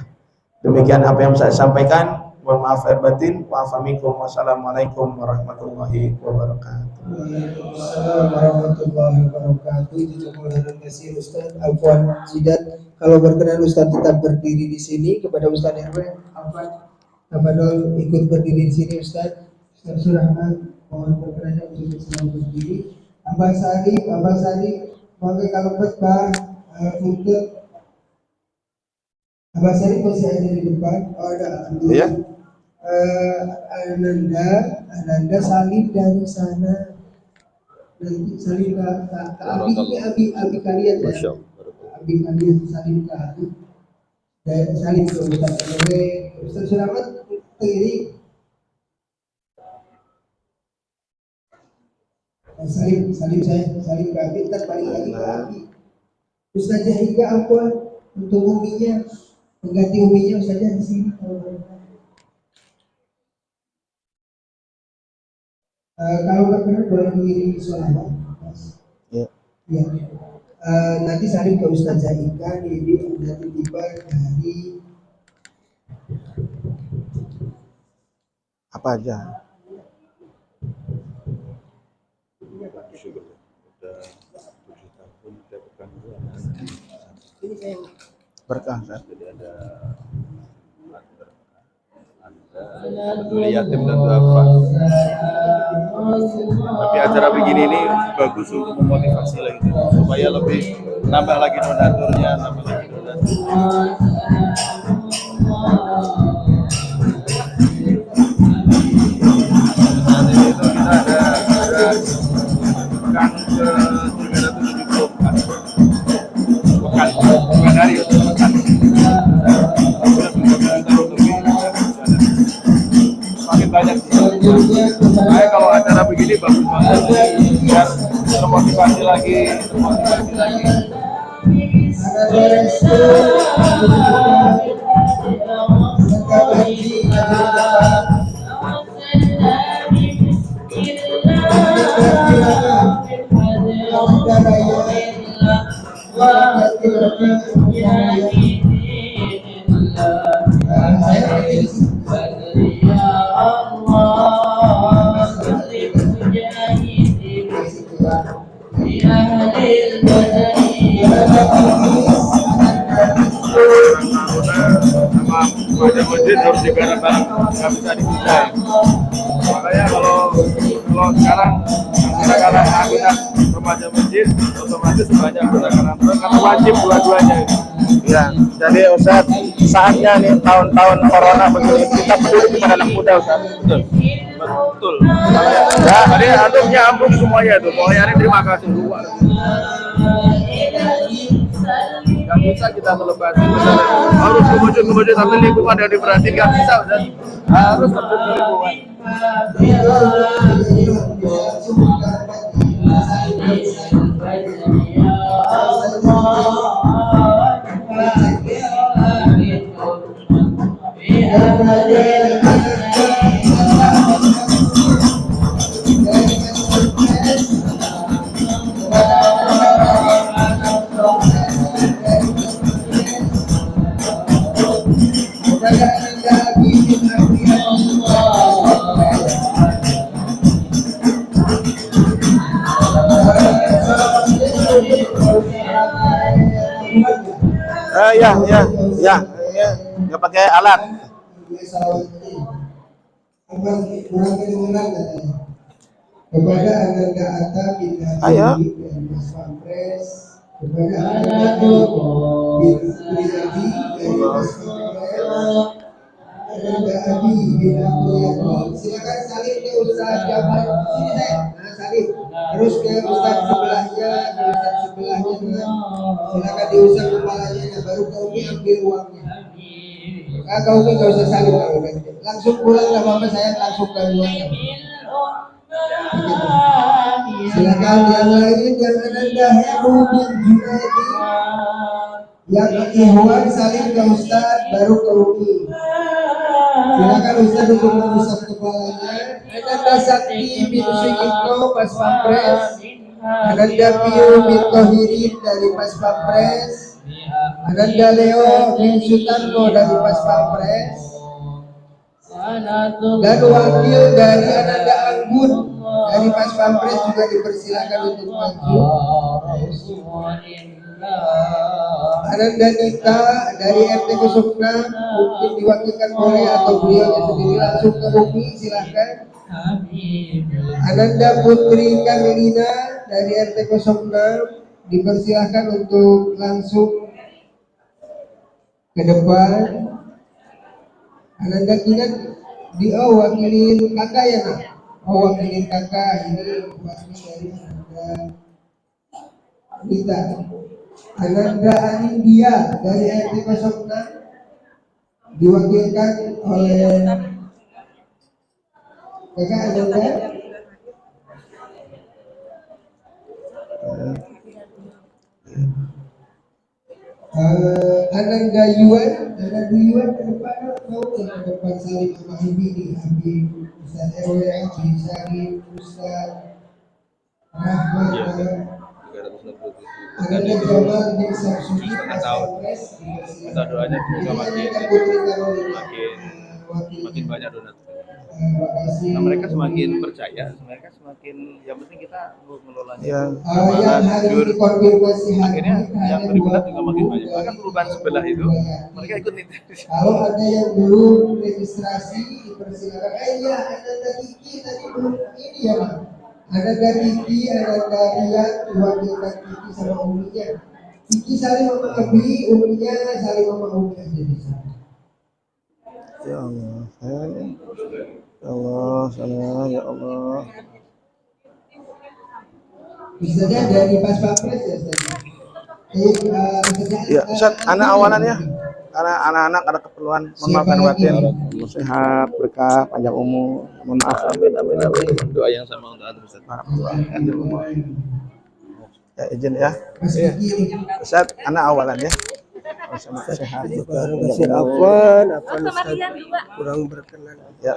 [SPEAKER 1] Demikian apa yang saya sampaikan. Mohon maaf lahir batin. Wassalamualaikum warahmatullahi wabarakatuh.
[SPEAKER 2] Waalaikumsalam warahmatullahi wabarakatuh. Jazakumullah khairan Ustaz Afwan Jidat. Kalau berkenan Ustaz tetap berdiri di sini kepada Ustaz RW. Afwan ikut berdiri di sini Ustaz. Ustaz Surahman mohon berkenan untuk selalu berdiri. Abang Sari, maka kalau khutbah untuk Abang Sari masih ada di depan. Oh ada.
[SPEAKER 1] Iya.
[SPEAKER 2] Ananda salim dari sana. Nanti salim ke abi kalian ya. Abi kalian salim ke abi. Dan salim ke Ustaz RW. Ustaz Selamat kiri. Salim ke abi, ntar balik lagi ke abi. Ustazah Hika apa untuk uminya, pengganti uminya Ustazah di sini. Kalau berkenan boleh diiringi sholawat. Ya. Nanti salim ke Ustazah Hika, ini nanti tiba dari
[SPEAKER 1] apa aja. Berkah kan?
[SPEAKER 3] Jadi ada peduli yatim dan duafa. Tapi acara begini ini bagus untuk memotivasi lagi supaya lebih nambah lagi donaturnya, nambah lagi donatur. Saat ini itu kita ada pekan ke 374 bukan hari pekan. Makin banyak. Nah, kalau acara begini bagus banget biar termotivasi lagi. sama pada masjid harus digarap bareng, nggak bisa dipisah. Makanya kalau sekarang anak-anak anggota remaja masjid otomatis banyak anggota kantor karena wajib dua-duanya.
[SPEAKER 1] Ya, jadi Ustaz, saatnya nih tahun-tahun corona begini kita peduli kepada anak muda Ustaz.
[SPEAKER 3] Betul. Ya, tadi antum nyambung semuanya tuh. Pokoknya ini terima kasih luar. Gak bisa kita melepasin harus kemudian tapi lingkungan yang diperhatiin gak bisa Ustaz. Harus terjun ke lingkungan.
[SPEAKER 1] Ya, nggak pakai alat.
[SPEAKER 2] Kepada Ananda Atta bin
[SPEAKER 1] Ayo.
[SPEAKER 2] Mas Pampres, kepada Ananda bin Priyadi dari Mas Pampres, Ananda Abi bin Abdul. Silakan salib ke Ustaz Jabar. Sini saya. Nah, salib. Terus ke Ustaz sebelahnya, silakan diusap kepalanya, nah baru kau ambil uangnya. Kau nggak usah salib kalau langsung pulang nggak apa-apa, saya langsung ke uangnya. Silakan yang lain yang Ananda Heru bin Junaidi, yang Ikhwan salim ke Ustaz baru ke Umi. Silakan Ustaz untuk mengusap kepalanya. Ananda Sakti bin Suyitno Mas Pampres, Ananda Piu bin Tohirin dari Mas Pampres, Ananda Leo bin Sutanto dari Mas Pampres, dan wakil dari Ananda Anggun dari Mas Pampres juga dipersilakan untuk maju. Ananda Nita dari RT 06 mungkin diwakilkan oleh atau beliau sendiri langsung ke Umi, silakan. Ananda Putri Karolina dari RT 06 dipersilakan untuk langsung ke depan. Ananda Kinat diwakilin kakak ya nak? Oh, wakilin kakak, ini wakil dari Ananda Nita. Ananda Anindya dari RT 06 diwakilkan oleh kakak Ananda. Ananda Yuan ke depan, ke depan saling sama Habib nih, Habib Ustaz RW, Habib Salim, Ustaz Rahmat, Ananda Jamal bin Samsudi, Mas Pampres.
[SPEAKER 3] Kita doanya semoga makin banyak donatur. Nah, mereka semakin percaya, mereka semakin yang penting kita mengelolanya.
[SPEAKER 2] Yang hari ini konfirmasi
[SPEAKER 3] akhirnya yang berminat juga makin banyak. Bahkan perubahan sebelah itu mereka ikut nitip.
[SPEAKER 2] Kalau ada yang belum registrasi dipersilakan. Iya, ada Kiki tadi belum ini ya Pak. Ada Kiki, ada Rian diwakilkan Kiki sama Uminya. Kiki saling sama Abi, Uminya saling sama Umi aja bisa.
[SPEAKER 1] Ya Allah, ya Allah, salah, ya Allah.
[SPEAKER 2] Misalnya dari Pas Pampres ya Ustaz.
[SPEAKER 1] Ya, Ustaz, anak awalannya karena anak-anak ada keperluan, mohon maaf dan batin, sehat, berkah, panjang umur, mohon maaf, amin.
[SPEAKER 3] Doa yang sama untuk antum Ustaz.
[SPEAKER 1] Ya izin ya. Ustaz, anak awalannya. Sehat, berkah, panjang umur.
[SPEAKER 2] Afwan Ustaz kurang berkenan.
[SPEAKER 1] Ya.